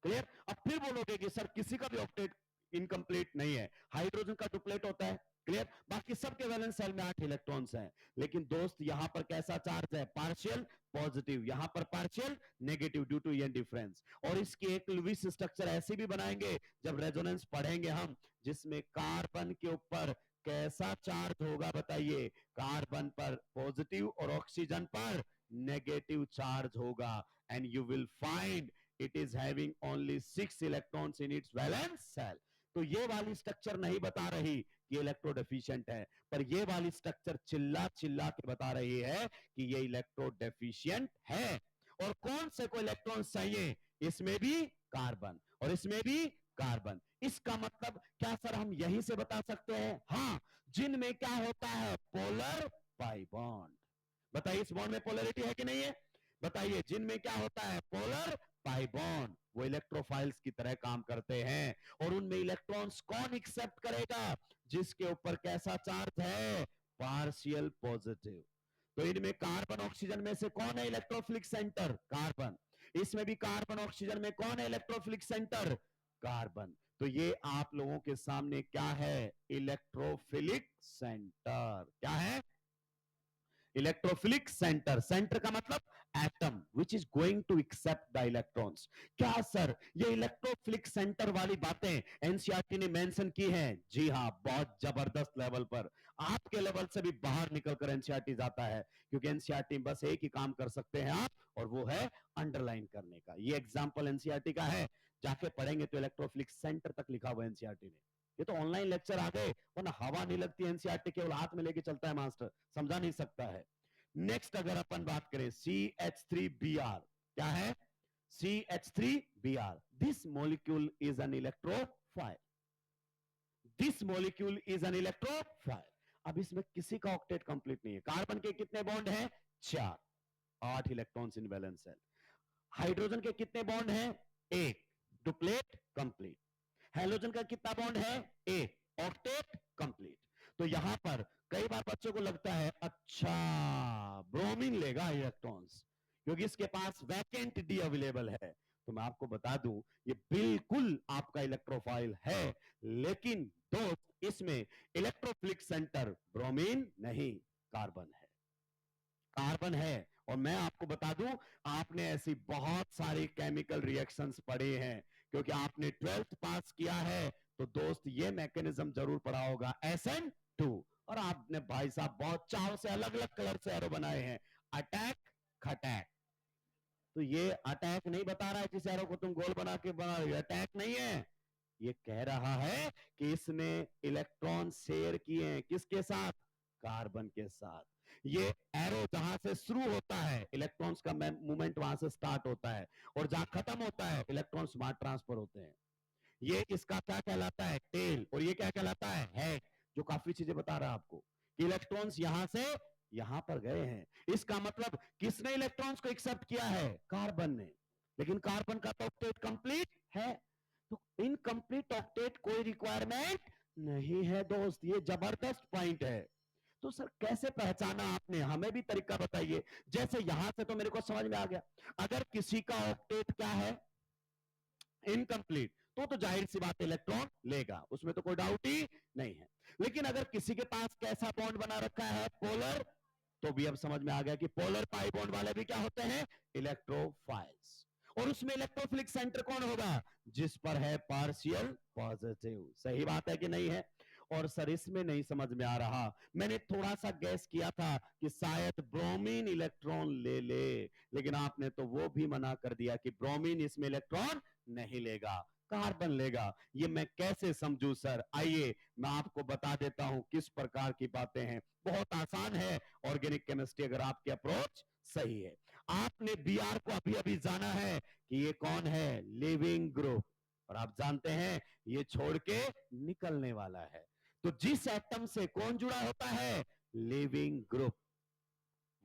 क्लियर? अब फिर बोलोगे कि सर किसी का भी ऑक्टेट इनकम्प्लीट नहीं है, हाइड्रोजन का डुप्लेट होता है। क्लियर? बाकी सबके वैलेंस शेल में 8 इलेक्ट्रॉन्स हैं, लेकिन दोस्त यहां पर कैसा चार्ज है? पार्शियल पॉजिटिव, यहां पर partial negative due to EN difference. और इसकी एक लुईस स्ट्रक्चर ऐसी भी बनाएंगे जब रेजोनेंस पढ़ेंगे हम, जिसमें कार्बन के ऊपर कैसा चार्ज होगा बताइए? कार्बन पर पॉजिटिव और ऑक्सीजन पर नेगेटिव चार्ज होगा। And you will find it is having only 6 electrons in its valence shell। तो ये वाली स्ट्रक्चर नहीं बता रही कि इलेक्ट्रोडेफिशिएंट है, पर ये वाली स्ट्रक्चर चिल्ला चिल्ला के बता रही है कि ये इलेक्ट्रोडेफिशिएंट है। और कौन से को इलेक्ट्रॉन चाहिए? इसमें भी कार्बन और इसमें भी कार्बन। इसका मतलब क्या सर हम यहीं से बता सकते हैं? हाँ, जिनमें क्या होता है? Polar pi bond. बताइए इस बॉन्ड में पोलरिटी है कि नहीं है? बताइए जिनमें क्या होता है? पोलर पाई बॉन्ड, वो इलेक्ट्रोफाइल्स की तरह काम करते हैं। और उनमें इलेक्ट्रॉन्स कौन एक्सेप्ट करेगा? जिसके ऊपर कैसा चार्ज है? Partial positive. तो इनमें कार्बन ऑक्सीजन में से कौन है इलेक्ट्रोफिलिक सेंटर? कार्बन। इसमें भी कार्बन ऑक्सीजन में कौन है इलेक्ट्रोफिलिक सेंटर? कार्बन। तो ये आप लोगों के सामने क्या है? Electrophilic centre. क्या है? Electrophilic centre. सेंटर का मतलब atom which is going to accept the electrons. क्या सर ये इलेक्ट्रोफिलिक सेंटर वाली बातें एनसीईआरटी ने मेंशन की हैं? जी हां, बहुत जबरदस्त लेवल पर। आपके लेवल से भी बाहर निकलकर एनसीईआरटी जाता है, क्योंकि एनसीईआरटी बस एक ही काम कर सकते हैं आप, और वो है अंडरलाइन करने का। ये एग्जांपल एनसीईआरटी का है, जाके पढ़ेंगे तो इलेक्ट्रोफिलिक सेंटर तक लिखा हुआ है एनसीईआरटी ने। ये तो ऑनलाइन लेक्चर आ गए, वरना हवा नहीं लगती एनसीईआरटी, केवल हाथ में लेके चलता है मास्टर, समझा नहीं सकता है। नेक्स्ट अगर अपन बात करें CH3Br, क्या है? CH3Br, this molecule is an electrophile. This molecule is an electrophile. अब इसमें किसी का ऑक्टेट कंप्लीट नहीं है। कार्बन के कितने बॉन्ड हैं? 4, 8 electrons in valence shell. Hydrogen के कितने बॉन्ड हैं? 1, डुप्लेट कंप्लीट। हेलोजन का कितना बॉन्ड है? 1, ऑक्टेट कंप्लीट। तो यहां पर कई बार बच्चों को लगता है अच्छा ब्रोमीन लेगा इलेक्ट्रॉन्स, क्योंकि इसके पास वैकेंट डी अवेलेबल है। तो मैं आपको बता दूं ये बिल्कुल आपका इलेक्ट्रोफाइल है, लेकिन दोस्त इसमें इलेक्ट्रोफिलिक सेंटर ब्रोमीन नहीं, कार्बन है। कार्बन है। और मैं आपको बता दूं, आपने ऐसी बहुत सारी केमिकल रिएक्शंस पढ़े हैं, क्योंकि आपने 12th पास किया है, तो दोस्त ये मैकेनिज्म जरूर पढ़ा होगा SN2। और आपने भाई साहब बहुत चाव से अलग अलग कलर से एरो बनाए हैं, अटैक खटैक। तो ये अटैक नहीं बता रहा है जिस एरो को तुम गोल बना के बना रहे हो, अटैक नहीं है। ये कह रहा है कि इसने इलेक्ट्रॉन शेयर किए हैं किसके साथ? कार्बन के साथ। ये एरो जहां से शुरू होता है इलेक्ट्रॉन्स का मूवमेंट वहां से स्टार्ट होता है, और जहां खत्म होता है इलेक्ट्रॉन स्मार्ट ट्रांसफर होते हैं। ये इसका क्या कहलाता है? टेल। और ये क्या कहलाता है? हेड। जो काफी चीजें बता रहा है आपको कि इलेक्ट्रॉन्स यहां से यहां पर गए हैं। इसका मतलब किसने इलेक्ट्रॉन्स को एक्सेप्ट किया है? कार्बन ने। लेकिन कार्बन का तो ऑक्टेट कंप्लीट है, तो इनकंप्लीट ऑक्टेट कोई रिक्वायरमेंट नहीं है दोस्त। ये जबरदस्त पॉइंट है। तो सर कैसे पहचाना आपने? हमें भी तरीका बताइए। जैसे यहां से तो मेरे को समझ में आ गया, अगर किसी का ऑक्टेट क्या है? इनकंप्लीट, तो जाहिर सी बात इलेक्ट्रॉन लेगा, उसमें तो कोई डाउट ही नहीं है। लेकिन अगर किसी के पास कैसा बॉन्ड बना रखा है? पोलर, तो भी अब समझ में आ गया कि पोलर पाई बॉन्ड वाले भी क्या होते हैं? इलेक्ट्रोफाइल्स। और उसमें इलेक्ट्रोफिलिक सेंटर कौन होगा? जिस पर है पार्शियल पॉजिटिव। सही बात है कि नहीं है? और सर इसमें नहीं समझ में आ रहा, मैंने थोड़ा सा गैस किया था कि शायद ब्रोमीन इलेक्ट्रॉन ले ले, लेकिन आपने तो वो भी मना कर दिया कि ब्रोमीन इसमें इलेक्ट्रॉन नहीं लेगा, कार्बन लेगा। ये मैं कैसे समझू सर? आइए मैं आपको बता देता हूं किस प्रकार की बातें हैं। बहुत आसान है ऑर्गेनिक केमिस्ट्री, अगर आपकी अप्रोच सही है। आपने बीआर को अभी अभी जाना है कि ये कौन है, लिविंग ग्रुप, और आप जानते हैं ये छोड़ के निकलने वाला है। तो जिस एटम से कौन जुड़ा होता है, लिविंग ग्रुप,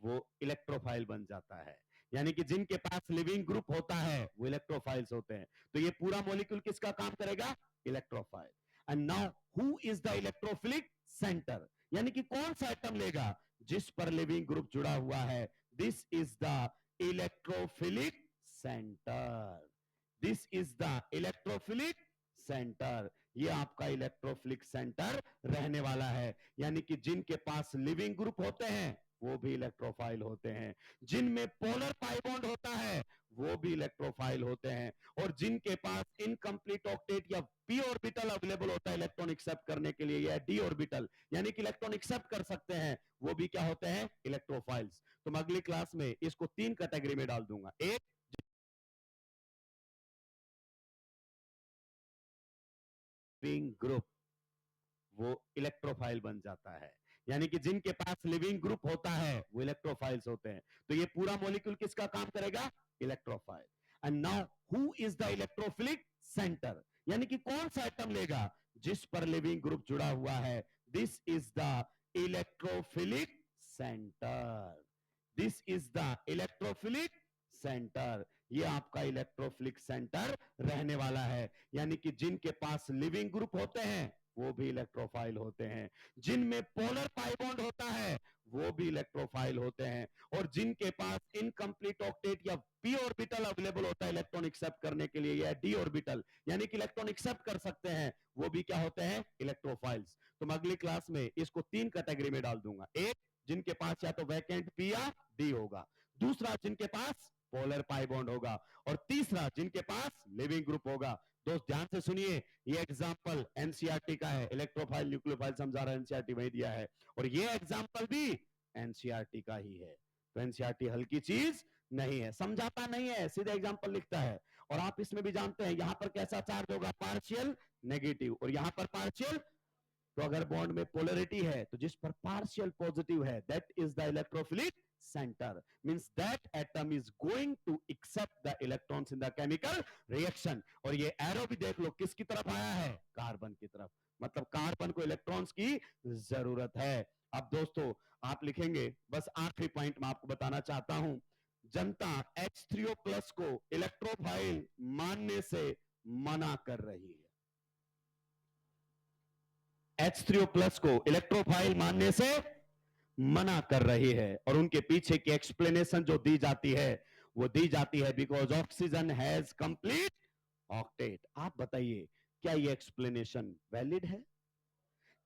वो इलेक्ट्रोफाइल बन जाता है। यानी कि जिनके पास लिविंग ग्रुप होता है वो इलेक्ट्रोफाइल्स होते हैं। तो ये पूरा मॉलिक्यूल किसका काम करेगा, electrophile. And now who is the electrophilic centre, यानी कि कौन सा एटम लेगा जिस पर लिविंग ग्रुप जुड़ा हुआ है, this is the electrophilic centre, this is the electrophilic centre, ये आपका इलेक्ट्रोफिलिक सेंटर रहने वाला है। यानी कि जिनके पास लिविंग ग्रुप होते हैं वो भी इलेक्ट्रोफाइल होते हैं, जिनमें पोलर पाई बॉन्ड होता है वो भी इलेक्ट्रोफाइल होते हैं, और जिनके पास इनकम्प्लीट ऑक्टेट या पी ऑर्बिटल अवेलेबल होता है इलेक्ट्रॉन एक्सेप्ट करने के लिए, या डी ऑर्बिटल यानी कि इलेक्ट्रॉन एक्सेप्ट कर सकते हैं, वो भी क्या होते हैं, इलेक्ट्रोफाइल्स। तो मैं अगली क्लास में इसको 3 कैटेगरी में डाल दूंगा। एक, लिविंग ग्रुप, वो इलेक्ट्रोफाइल बन जाता है। यानी कि जिनके पास लिविंग ग्रुप होता है वो इलेक्ट्रोफाइल्स होते हैं। तो ये पूरा मॉलिक्यूल किसका काम करेगा, electrophile. And now who is the electrophilic centre, यानी कि कौन सा एटम लेगा जिस पर लिविंग ग्रुप जुड़ा हुआ है, this is the electrophilic centre, this is the electrophilic centre, ये आपका इलेक्ट्रोफिलिक सेंटर रहने वाला है। यानी कि जिनके पास लिविंग ग्रुप होते हैं वो भी इलेक्ट्रोफाइल होते हैं, जिनमें पोलर पाई बॉन्ड होता है वो भी इलेक्ट्रोफाइल होते हैं, और जिनके पास इनकम्प्लीट ऑक्टेट या पी ऑर्बिटल अवेलेबल होता है इलेक्ट्रॉन एक्सेप्ट करने के लिए, या डी ऑर्बिटल यानी कि इलेक्ट्रॉन एक्सेप्ट कर सकते हैं, वो भी क्या होते हैं, इलेक्ट्रोफाइल्स। तो मैं अगली क्लास में इसको 3 कैटेगरी में डाल दूंगा। एक, जिनके पास या तो वैकेंट पी या डी होगा, दूसरा जिनके पास पोलर पाई बॉन्ड होगा, और तीसरा जिनके पास लिविंग ग्रुप होगा। दोस्त ध्यान से सुनिए, ये एग्जांपल एनसीईआरटी का है, इलेक्ट्रोफाइल न्यूक्लियोफाइल समझा रहा है, एनसीईआरटी वही दिया है, और ये एग्जांपल भी एनसीईआरटी का ही है। तो एनसीईआरटी हल्की चीज नहीं है, समझाता नहीं है, सीधे एग्जांपल लिखता है। और आप इसमें भी जानते हैं यहां पर कैसा चार्ज होगा, पार्शियल नेगेटिव, और यहां पर पार्शियल, तो अगर बॉन्ड में पोलरिटी है तो जिस पर पार्शियल पॉजिटिव है that is the electrophilic centre, means that atom is going to accept the electrons in the chemical reaction. और ये एरो भी देख लो किसकी तरफ आया है, कार्बन की तरफ, मतलब कार्बन को इलेक्ट्रॉन्स की जरूरत है। अब दोस्तों आप लिखेंगे, बस आखिरी पॉइंट मैं आपको बताना चाहता हूं, जनता H3O प्लस को इलेक्ट्रोफाइल मानने से मना कर रही है, H3O प्लस को इलेक्ट्रोफाइल मानने से मना कर रही है, और उनके पीछे की एक्सप्लेनेशन जो दी जाती है वो दी जाती है because oxygen has complete octet. आप बताइए क्या ये एक्सप्लेनेशन वैलिड है?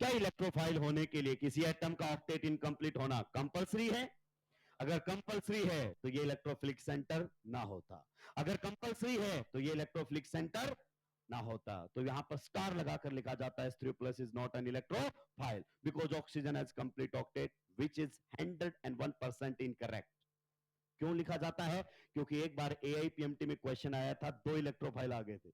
क्या इलेक्ट्रोफाइल होने के लिए किसी एटम का ऑक्टेट इनकम्प्लीट होना कंपलसरी है? अगर कंपलसरी है तो ये इलेक्ट्रोफिलिक सेंटर ना होता, अगर कंपलसरी है तो ये इलेक्ट्रोफिलिक सेंटर ना होता। तो यहां पर स्टार लगाकर लिखा जाता है H3O plus is not an electrophile because oxygen has complete octet which is 101% incorrect. क्यों लिखा जाता है? क्योंकि एक बार एआईपीएमटी में क्वेश्चन आया था, 2 इलेक्ट्रोफाइल आ गए थे,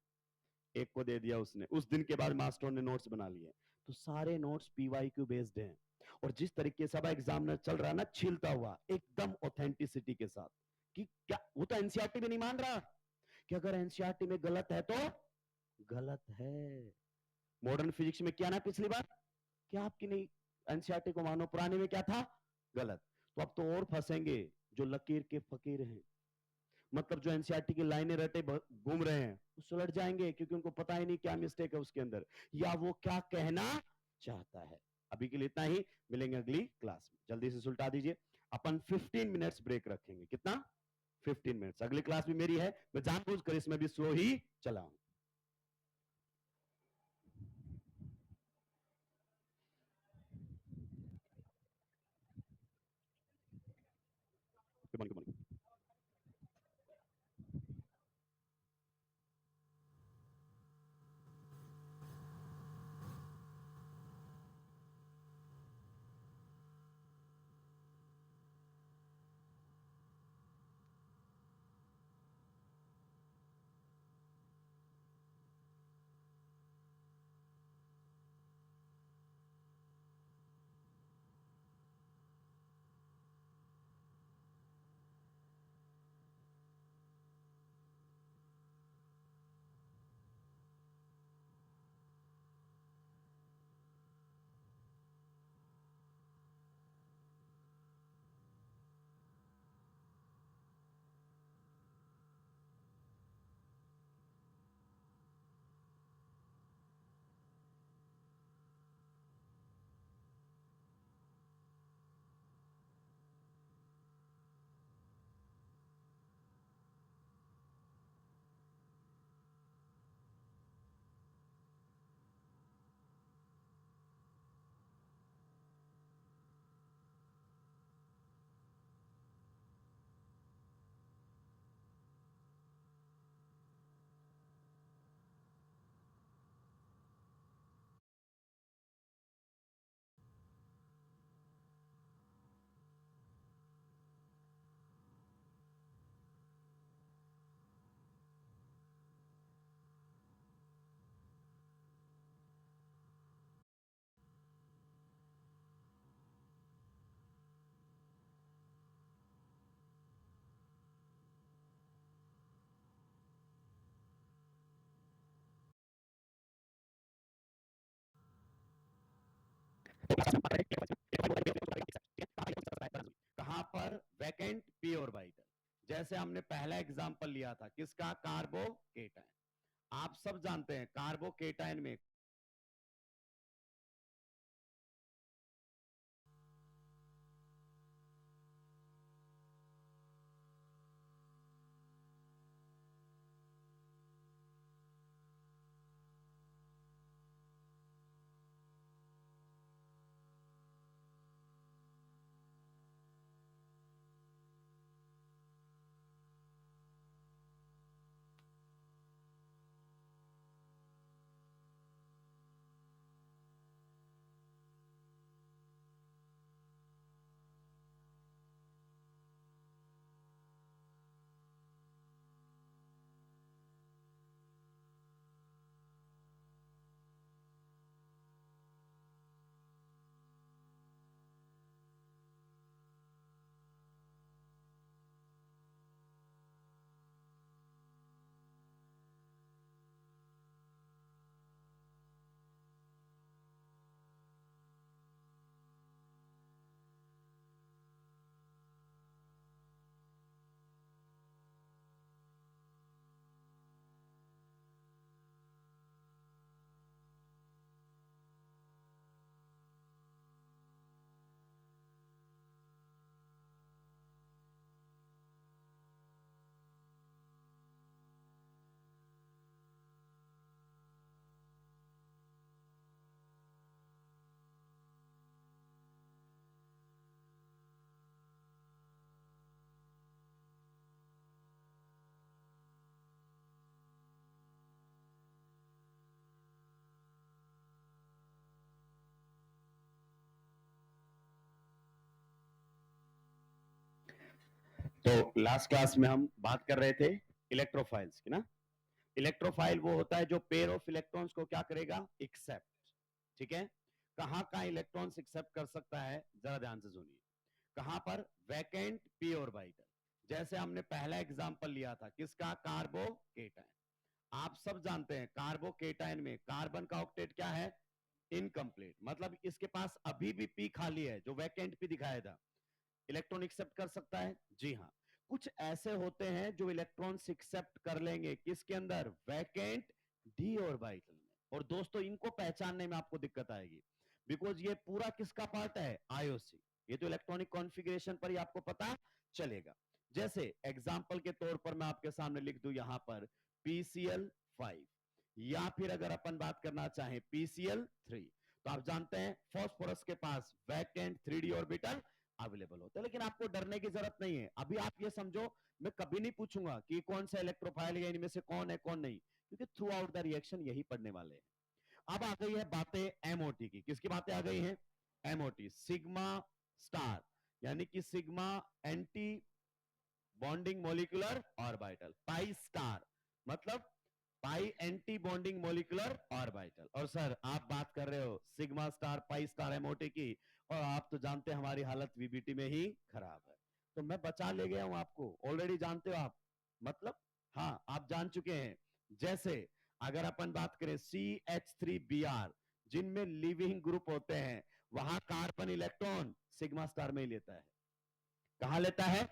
एक को दे दिया उसने, उस दिन के बाद मास्टर ने नोट्स बना लिए, तो सारे नोट्स पीवाईक्यू बेस्ड हैं, और जिस तरीके से अब एग्जामिनर चल रहा है ना, छीलता हुआ एकदम ऑथेंटिसिटी के साथ, कि क्या वो तो एनसीईआरटी में नहीं मान रहा कि अगर एनसीईआरटी में गलत है तो गलत है। मॉडर्न फिजिक्स में क्या ना पिछली बार, क्या आपकी नहीं, एनसीईआरटी को मानो, पुराने में क्या था, गलत। तो अब तो और फंसेंगे जो लकीर के फकीर हैं, मतलब जो एनसीईआरटी की लाइनें रटे घूम रहे हैं, वो सुलट जाएंगे क्योंकि उनको पता ही नहीं क्या मिस्टेक है उसके अंदर, या वो क्या कहना चाहता है। अभी के लिए इतना ही, मिलेंगे अगली क्लास में, जल्दी से सुलटा दीजिए। अपन 15 मिनट्स ब्रेक रखेंगे, कितना, 15 मिनट्स। अगली क्लास भी मेरी है, मैं जानबूझकर इसमें भी स्लो ही चलाऊं। Good morning. कहां पर वैकेंट पी ऑर्बिटल, जैसे हमने पहला एग्जांपल लिया था किसका, कार्बोकेटाइन। आप सब जानते हैं कार्बोकेटाइन में तो लास्ट क्लास में हम बात कर रहे थे इलेक्ट्रोफाइल्स की ना। इलेक्ट्रोफाइल वो होता है जो पेयर ऑफ इलेक्ट्रॉन्स को क्या करेगा, एक्सेप्ट। ठीक है, कहां कहां इलेक्ट्रॉन्स एक्सेप्ट कर सकता है, जरा ध्यान से सुनिए। कहां पर, वैकेंट पी ऑर्बिटल, जैसे हमने पहला एग्जांपल लिया था किसका, कार्बोकेटाइन। आप सब जानते हैं कार्बोकेटाइन में कार्बन का ऑक्टेट क्या है, इनकम्प्लीट, मतलब इसके पास अभी भी पी खाली है, जो वैकेंट पी दिखाया था। इलेक्ट्रॉन एक्सेप्ट कर सकता है, जी हाँ। कुछ ऐसे होते हैं जो इलेक्ट्रॉन्स एक्सेप्ट कर लेंगे किसके अंदर, वैकेंट डी ऑर्बिटल में। और दोस्तों इनको पहचानने में आपको दिक्कत आएगी, बिकॉज ये पूरा किसका पार्ट है, आईओसी। ये तो इलेक्ट्रॉनिक कॉन्फ़िगरेशन पर ही आपको पता चलेगा। जैसे एग्जांपल के तौर पर मैं आपके सामने लिख दूं यहां पर PCl5, या फिर अगर अपन बात करना चाहें PCl3, तो आप जानते हैं फास्फोरस के पास वैकेंट 3d ऑर्बिटल अवेलेबल होता है। लेकिन आपको डरने की जरूरत नहीं है। अभी आप ये समझो, मैं कभी नहीं पूछूंगा कि कौन सा इलेक्ट्रोफाइल है, इनमें से कौन है कौन नहीं, क्योंकि थ्रू आउट द रिएक्शन यही पढ़ने वाले हैं। अब आ गई है बातें एमओटी की। किसकी बातें आ गई हैं, एमओटी, सिग्मा स्टार, यानी कि sigma anti bonding molecular orbital, pi star मतलब पाई एंटी बॉन्डिंग मोलिकुलर ऑर्बिटल। और सर आप बात कर रहे हो sigma star pi star MOT की, और आप तो जानते हैं हमारी हालत वीबीटी में ही खराब है, तो मैं बचा ले गया हूं आपको, ऑलरेडी जानते हो आप, मतलब हाँ आप जान चुके हैं। जैसे अगर अपन बात करें CH3Br, जिनमें लिविंग ग्रुप होते हैं, वहां कार्बन इलेक्ट्रॉन सिग्मा स्टार में ही लेता है। कहां लेता है,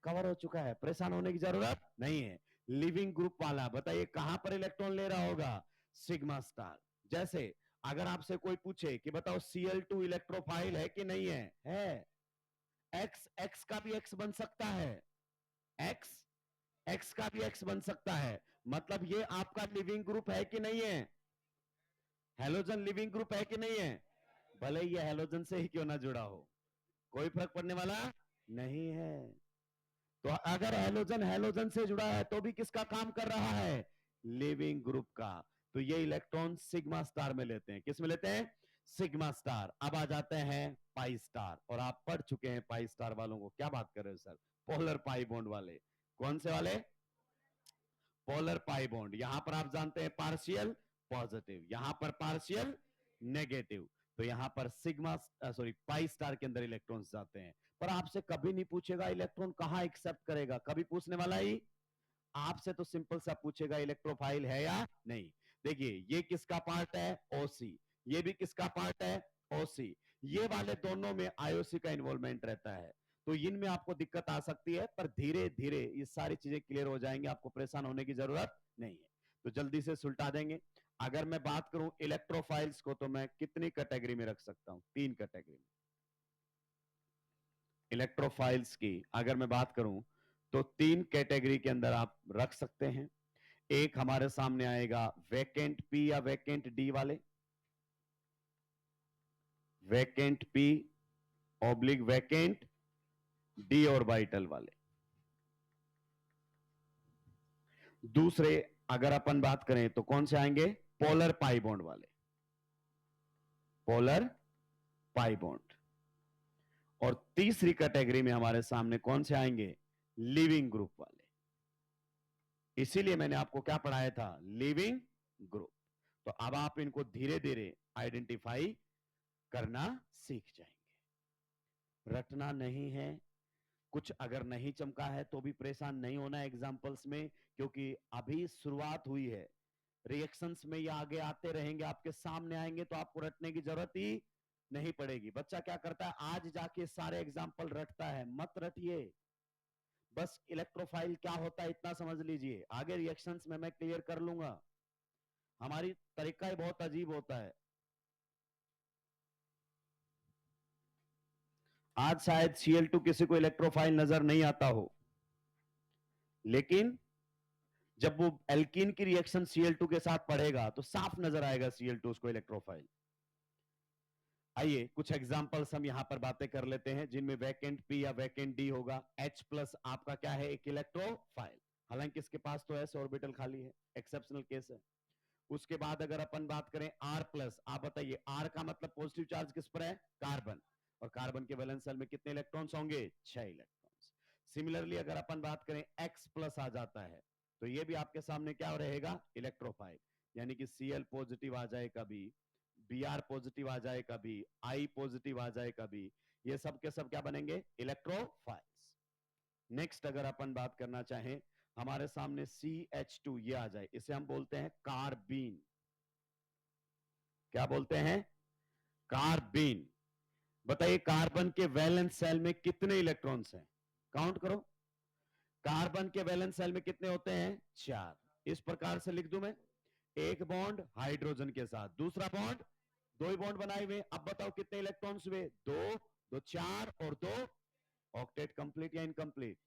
कवर हो चुका है, परेशान होने की जरूरत नहीं है। लिविंग ग्रुप वाला बताइए कहां पर इलेक्ट्रॉन ले रहा होगा, सिग्मा स्टार। जैसे अगर आपसे कोई पूछे कि बताओ Cl2 इलेक्ट्रोफाइल है कि नहीं है एक्स, एक्स का भी एक्स बन सकता है, एक्स, एक्स का भी एक्स बन सकता है, मतलब ये आपका लिविंग ग्रुप है कि नहीं है, हेलोजन लिविंग ग्रुप है कि नहीं है, भले ये हेलोजन से ही क्यों ना जुड़ा हो, कोई फर्क पड़ने वाला नहीं है। तो अगर हेलोजन हेलोजन से जुड़ा है तो भी किसका काम कर रहा है, लिविंग ग्रुप का। तो ये इलेक्ट्रॉन सिग्मा स्टार में लेते हैं, किस में लेते हैं, सिग्मा स्टार। अब आ जाते हैं पाई स्टार, और आप पढ़ चुके हैं पाई स्टार वालों को, क्या बात कर रहे हो सर, पोलर पाई बॉन्ड वाले, कौन से वाले, पोलर पाई बॉन्ड। यहां पर आप जानते हैं पार्शियल पॉजिटिव, यहां पर पार्शियल नेगेटिव। तो यहां पर सिग्मा सॉरी पाई स्टार के अंदर इलेक्ट्रॉन्स जाते हैं। पर आपसे कभी नहीं पूछेगा इलेक्ट्रॉन कहां एक्सेप्ट करेगा, कभी पूछने वाला ही आपसे तो सिंपल सा पूछेगा इलेक्ट्रोफाइल है या नहीं। देखिए ये किसका पार्ट है, ओसी, ये भी किसका पार्ट है, ओसी, ये वाले दोनों में आईओसी का इन्वॉल्वमेंट रहता है, तो इनमें आपको दिक्कत आ सकती है, पर धीरे धीरे ये सारी चीजें क्लियर हो जाएंगी, आपको परेशान होने की जरूरत नहीं है। तो जल्दी से सुलटा देंगे। अगर मैं बात करूं इलेक्ट्रोफाइल्स को, तो मैं कितनी कैटेगरी में रख सकता हूं? 3 कैटेगरी में। इलेक्ट्रोफाइल्स की अगर मैं बात करूं तो 3 कैटेगरी के अंदर आप रख सकते हैं। एक हमारे सामने आएगा वैकेंट पी या वैकेंट डी वाले, vacant P oblique vacant D orbital वाले। दूसरे अगर अपन बात करें तो कौन से आएंगे? पोलर पाई बॉन्ड वाले, पोलर पाई बॉन्ड। और तीसरी कैटेगरी में हमारे सामने कौन से आएंगे? लिविंग ग्रुप वाले। इसीलिए मैंने आपको क्या पढ़ाया था? Leaving group. तो अब आप इनको धीरे धीरे आइडेंटिफाई करना सीख जाएंगे, रटना नहीं है। कुछ अगर नहीं चमका है तो भी परेशान नहीं होना एग्जाम्पल्स में, क्योंकि अभी शुरुआत हुई है। रिएक्शंस में ये आगे आते रहेंगे, आपके सामने आएंगे तो आपको रटने की जरूरत ही नहीं पड़ेगी। बच्चा क्या करता है, आज जाके सारे एग्जाम्पल रटता है, मत रटिए। बस इलेक्ट्रोफाइल क्या होता है इतना समझ लीजिए, आगे रिएक्शंस में मैं क्लियर कर लूंगा। हमारी तरीका ही बहुत अजीब होता है। आज शायद Cl2 किसी को इलेक्ट्रोफाइल नजर नहीं आता हो, लेकिन जब वो एल्कीन की रिएक्शन Cl2 के साथ पढ़ेगा तो साफ नजर आएगा Cl2 उसको इलेक्ट्रोफाइल। आइए कुछ एग्जांपल्स हम यहां पर बातें कर लेते हैं जिनमें वैकेंट पी या वैकेंट डी होगा। H प्लस आपका क्या है? एक इलेक्ट्रोफाइल, हालांकि इसके पास तो s ऑर्बिटल खाली है, एक्सेप्शनल केस है। उसके बाद अगर अपन बात करें R प्लस, आप बताइए R का मतलब पॉजिटिव चार्ज किस पर है? कार्बन। और कार्बन के वैलेंस शेल में कितने इलेक्ट्रॉन्स होंगे? 6 इलेक्ट्रॉन्स। सिमिलरली अगर अपन बात करें X प्लस आ जाता है, तो ये भी आपके सामने क्या रहेगा? इलेक्ट्रोफाइल। यानी कि Cl पॉजिटिव आ जाए कभी, Br पॉजिटिव आ जाए कभी, I पॉजिटिव आ जाए कभी, ये सब के सब क्या बनेंगे? इलेक्ट्रोफाइल्स। नेक्स्ट अगर अपन बात करना चाहें, हमारे सामने CH2 ये आ जाए, इसे हम बोलते हैं कार्बीन। क्या बोलते हैं? कार्बीन। बताइए कार्बन के वैलेंस शेल में कितने इलेक्ट्रॉन्स हैं? काउंट करो। कार्बन के वैलेंस शेल में कितने होते हैं? 4। इस प्रकार से लिख दूं मैं, एक बॉन्ड हाइड्रोजन के साथ, दूसरा बॉन्ड, 2 ही बॉन्ड बनाए हुए। अब बताओ कितने इलेक्ट्रॉन्स हुए? 2, 2 4 और 2 ऑक्टेट। कंप्लीट या इनकम्प्लीट?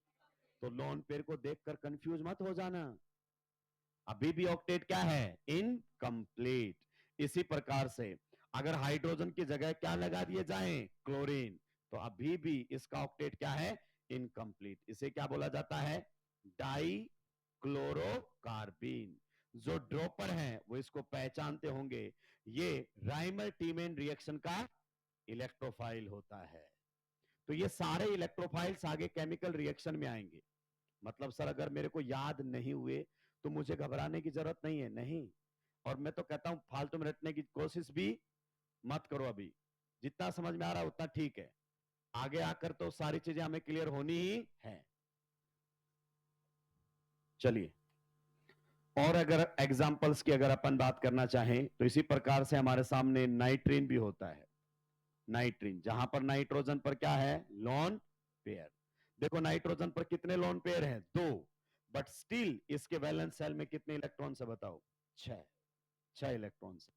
तो लोन पेयर को देखकर कंफ्यूज मत हो जाना, अभी भी ऑक्टेट क्या है? इनकम्प्लीट। इसी प्रकार से अगर हाइड्रोजन की जगह क्या लगा दिए जाए? क्लोरीन, तो अभी भी इसका ऑक्टेट क्या है? इनकम्प्लीट। इसे क्या बोला जाता है? डाई क्लोरोकार्बीन। जो ड्रॉपर हैं वो इसको पहचानते होंगे, ये राइमर टीमेन रिएक्शन का इलेक्ट्रोफाइल होता है। तो ये सारे इलेक्ट्रोफाइल्स आगे केमिकल रिएक्शन में आएंगे। मतलब सर अगर मेरे को याद नहीं हुए तो मुझे घबराने की जरूरत नहीं है, नहीं। और मैं तो कहता हूं फालतू में रटने की कोशिश भी मत करो। अभी जितना समझ में आ रहा है उतना ठीक है, आगे आकर तो सारी चीजें हमें क्लियर होनी ही है। चलिए, और अगर एग्जाम्पल्स की अगर अपन बात करना चाहें तो इसी प्रकार से हमारे सामने नाइट्रीन भी होता है। नाइट्रीन, जहां पर नाइट्रोजन पर क्या है? Lone pair. देखो नाइट्रोजन पर कितने लोन पेयर हैं? 2। बट स्टिल इसके वैलेंस शेल में कितने इलेक्ट्रॉन्स है बताओ? 6। 6 इलेक्ट्रॉन्स।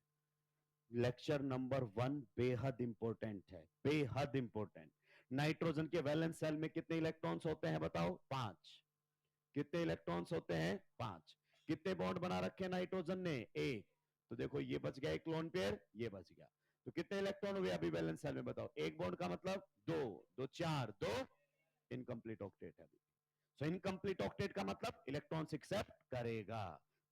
लेक्चर नंबर 1 बेहद इंपॉर्टेंट है, बेहद इंपॉर्टेंट। नाइट्रोजन के वैलेंस शेल में कितने इलेक्ट्रॉन्स होते हैं बताओ? 5। कितने इलेक्ट्रॉन्स होते हैं? 5। कितने बॉन्ड बना रखे नाइट्रोजन ने? 1। तो देखो ये बच गया एक लोन पेयर, ये बच गया। तो कितने इलेक्ट्रॉन हुए अभी बैलेंस सेल में बताओ? एक बॉन्ड का मतलब 2, 2 4, 2 इनकम्प्लीट ऑक्टेट है अभी। सो इनकम्प्लीट ऑक्टेट का मतलब इलेक्ट्रॉन्स एक्सेप्ट करेगा।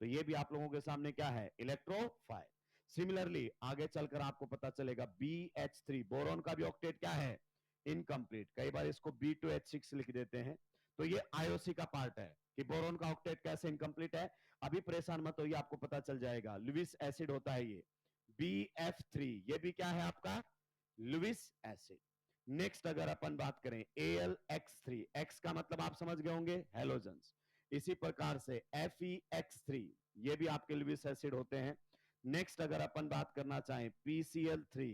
तो ये भी आप लोगों के सामने क्या है? इलेक्ट्रोफाइल। सिमिलरली आगे चलकर आपको पता चलेगा BH3 बोरॉन का भी ऑक्टेट क्या है? इनकम्प्लीट। कई बार इसको B2H6 लिख देते हैं, तो ये आईओसी का पार्ट है कि बोरॉन का ऑक्टेट कैसे इनकम्प्लीट है। अभी परेशान मत होइए, आपको पता चल जाएगा। लुइस एसिड होता है ये BF3, ये भी क्या है आपका? Lewis acid. नेक्स्ट अगर अपन बात करें AlX3, X का मतलब आप समझ गए होंगे, हेलोजेंस। इसी प्रकार से FeX3, ये भी आपके लुइस एसिड होते हैं। नेक्स्ट अगर अपन बात करना चाहें PCl3,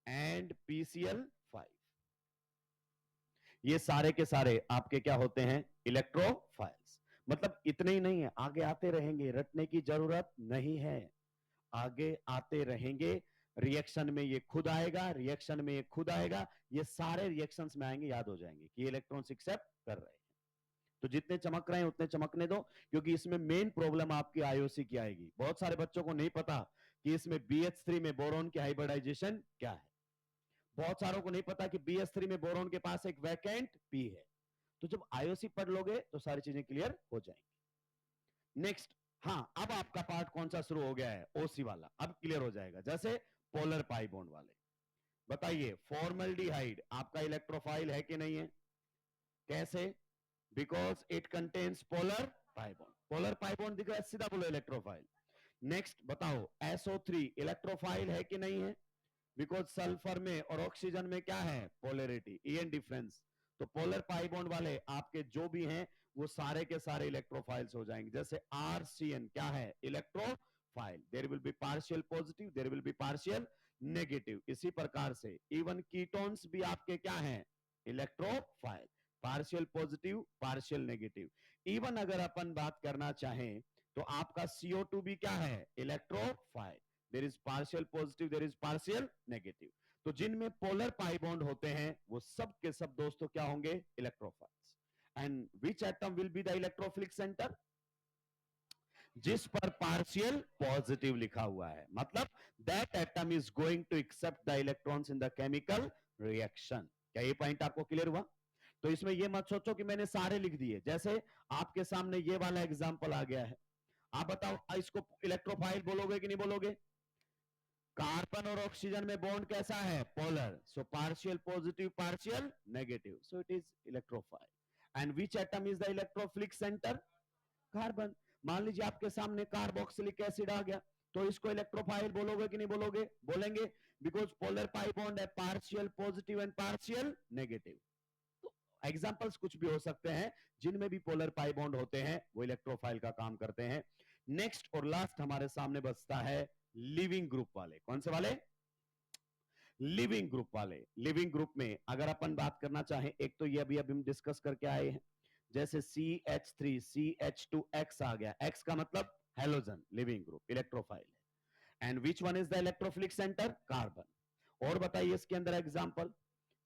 एंड PCl5। ये सारे के सारे आपके क्या होते हैं? इलेक्ट्रोफाइल्स। मतलब इतने ही नहीं है, आगे आते रहेंगे, रटने की जरूरत नहीं है, आगे आते रहेंगे। रिएक्शन में ये खुद आएगा, रिएक्शन में ये खुद आएगा, ये सारे रिएक्शंस में आएंगे, याद हो जाएंगे कि इलेक्ट्रॉन्स एक्सेप्ट कर रहे हैं। तो जितने चमक रहे हैं उतने चमकने दो, क्योंकि इसमें मेन प्रॉब्लम आपकी आईओसी की आएगी। बहुत सारे बच्चों को नहीं पता कि इसमें BH3 में बोरॉन की हाइब्रिडाइजेशन क्या है। बहुत सारों को नहीं पता कि BH3 में बोरॉन के पास एक वैकेंट p है। तो जब आईओसी पढ़ लोगे तो सारी चीजें क्लियर हो जाएंगी। नेक्स्ट, हाँ, अब आपका पार्ट कौन सा शुरू हो गया है? ओसी वाला। अब क्लियर हो जाएगा। जैसे पोलर पाई बॉन्ड वाले, बताइए फॉर्मल्डिहाइड आपका इलेक्ट्रोफाइल है कि नहीं है? कैसे? Because it contains polar pi bond. Polar pi bond दिख रहा है, सीधा बोलो इलेक्ट्रोफाइल। नेक्स्ट बताओ, SO3 इलेक्ट्रोफाइल है कि नहीं है? बिकॉज सल्फर में और ऑक्सीजन में क्या है? Polarity, EN difference. तो पोलर पाई बॉन्ड वाले आपके जो भी हैं वो सारे के सारे इलेक्ट्रोफाइल्स हो जाएंगे। जैसे RCN क्या है? Electrophile. There will be partial positive, there will be partial negative. इसी प्रकार से इवन कीटोन्स भी आपके क्या हैं? Electrophile, partial positive, partial negative. Even अगर अपन बात करना चाहें तो आपका CO2 भी क्या है? Electrophile. There is partial positive, there is partial negative. तो जिनमें पोलर पाई बॉन्ड होते हैं वो सब के सब दोस्तों क्या होंगे? Electrophiles. And which atom will be the electrophilic centre? जिस पर पार्शियल पॉजिटिव लिखा हुआ है, मतलब that atom is going to accept the electrons in the chemical reaction. क्या ये पॉइंट आपको क्लियर हुआ? तो इसमें ये मत सोचो कि मैंने सारे लिख दिए। जैसे आपके सामने ये वाला एग्जांपल आ गया है, आप बताओ इसको इलेक्ट्रोफाइल बोलोगे कि नहीं बोलोगे? कार्बन और ऑक्सीजन में बॉन्ड कैसा है? Polar. So partial positive, partial negative, so it is electrophile. And which atom is the electrophilic centre? Carbon. मान लीजिए आपके सामने कार्बोक्सिलिक एसिड आ गया, तो इसको इलेक्ट्रोफाइल बोलोगे कि नहीं बोलोगे? बोलेंगे, बिकॉज पोलर पाई बॉन्ड है, partial positive and partial negative. तो एग्जांपल्स कुछ भी हो सकते हैं, जिनमें भी पोलर पाई बॉन्ड होते हैं वो इलेक्ट्रोफाइल का काम करते हैं। नेक्स्ट और लास्ट हमारे सामने बचता है लिविंग ग्रुप वाले। कौन से वाले? लिविंग ग्रुप वाले। लिविंग ग्रुप में अगर अपन बात करना चाहें, एक तो ये अभी हम डिस्कस करके आए हैं, जैसे CH3 CH2X आ गया, X का मतलब हेलोजन, लिविंग ग्रुप, इलेक्ट्रोफाइल है। And which one is the electrophilic centre? Carbon. और बताइए इसके अंदर example,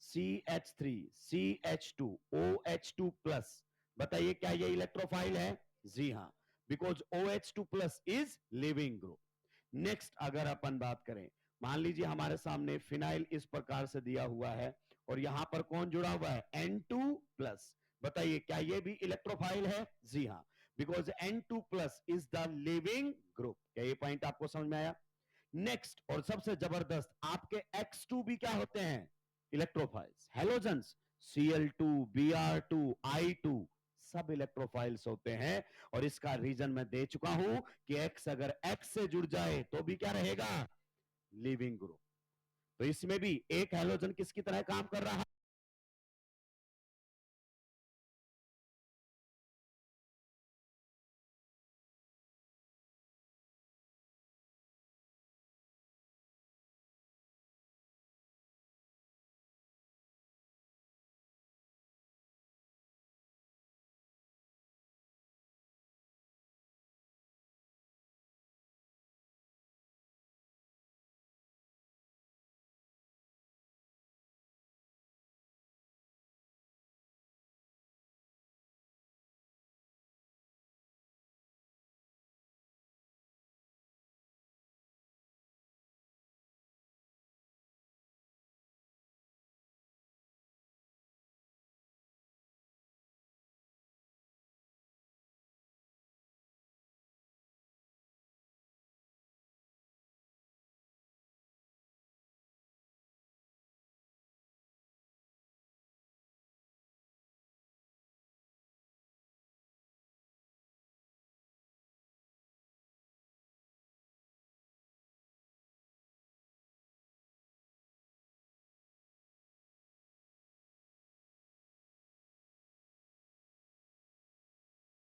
CH3 CH2 OH2 plus, बताइए क्या ये इलेक्ट्रोफाइल है? जी हां, because OH2 plus is leaving group. Next अगर अपन बात करें, मान लीजिए हमारे सामने फिनाइल इस प्रकार से दिया हुआ है और यहां पर कौन जुड़ा हुआ है? N2 plus. बताइए क्या ये भी इलेक्ट्रोफाइल है? जी हां, because N2 plus is the leaving group. क्या ये पॉइंट आपको समझ में आया? नेक्स्ट और सबसे जबरदस्त, आपके X2 भी क्या होते हैं? Electrophiles, halogens, Cl2 Br2 I2 सब इलेक्ट्रोफाइल्स होते हैं। और इसका रीजन मैं दे चुका हूं कि X अगर X से जुड़ जाए तो भी क्या रहेगा? Leaving group. तो इसमें भी एक हेलोजन किसकी तरह काम कर रहा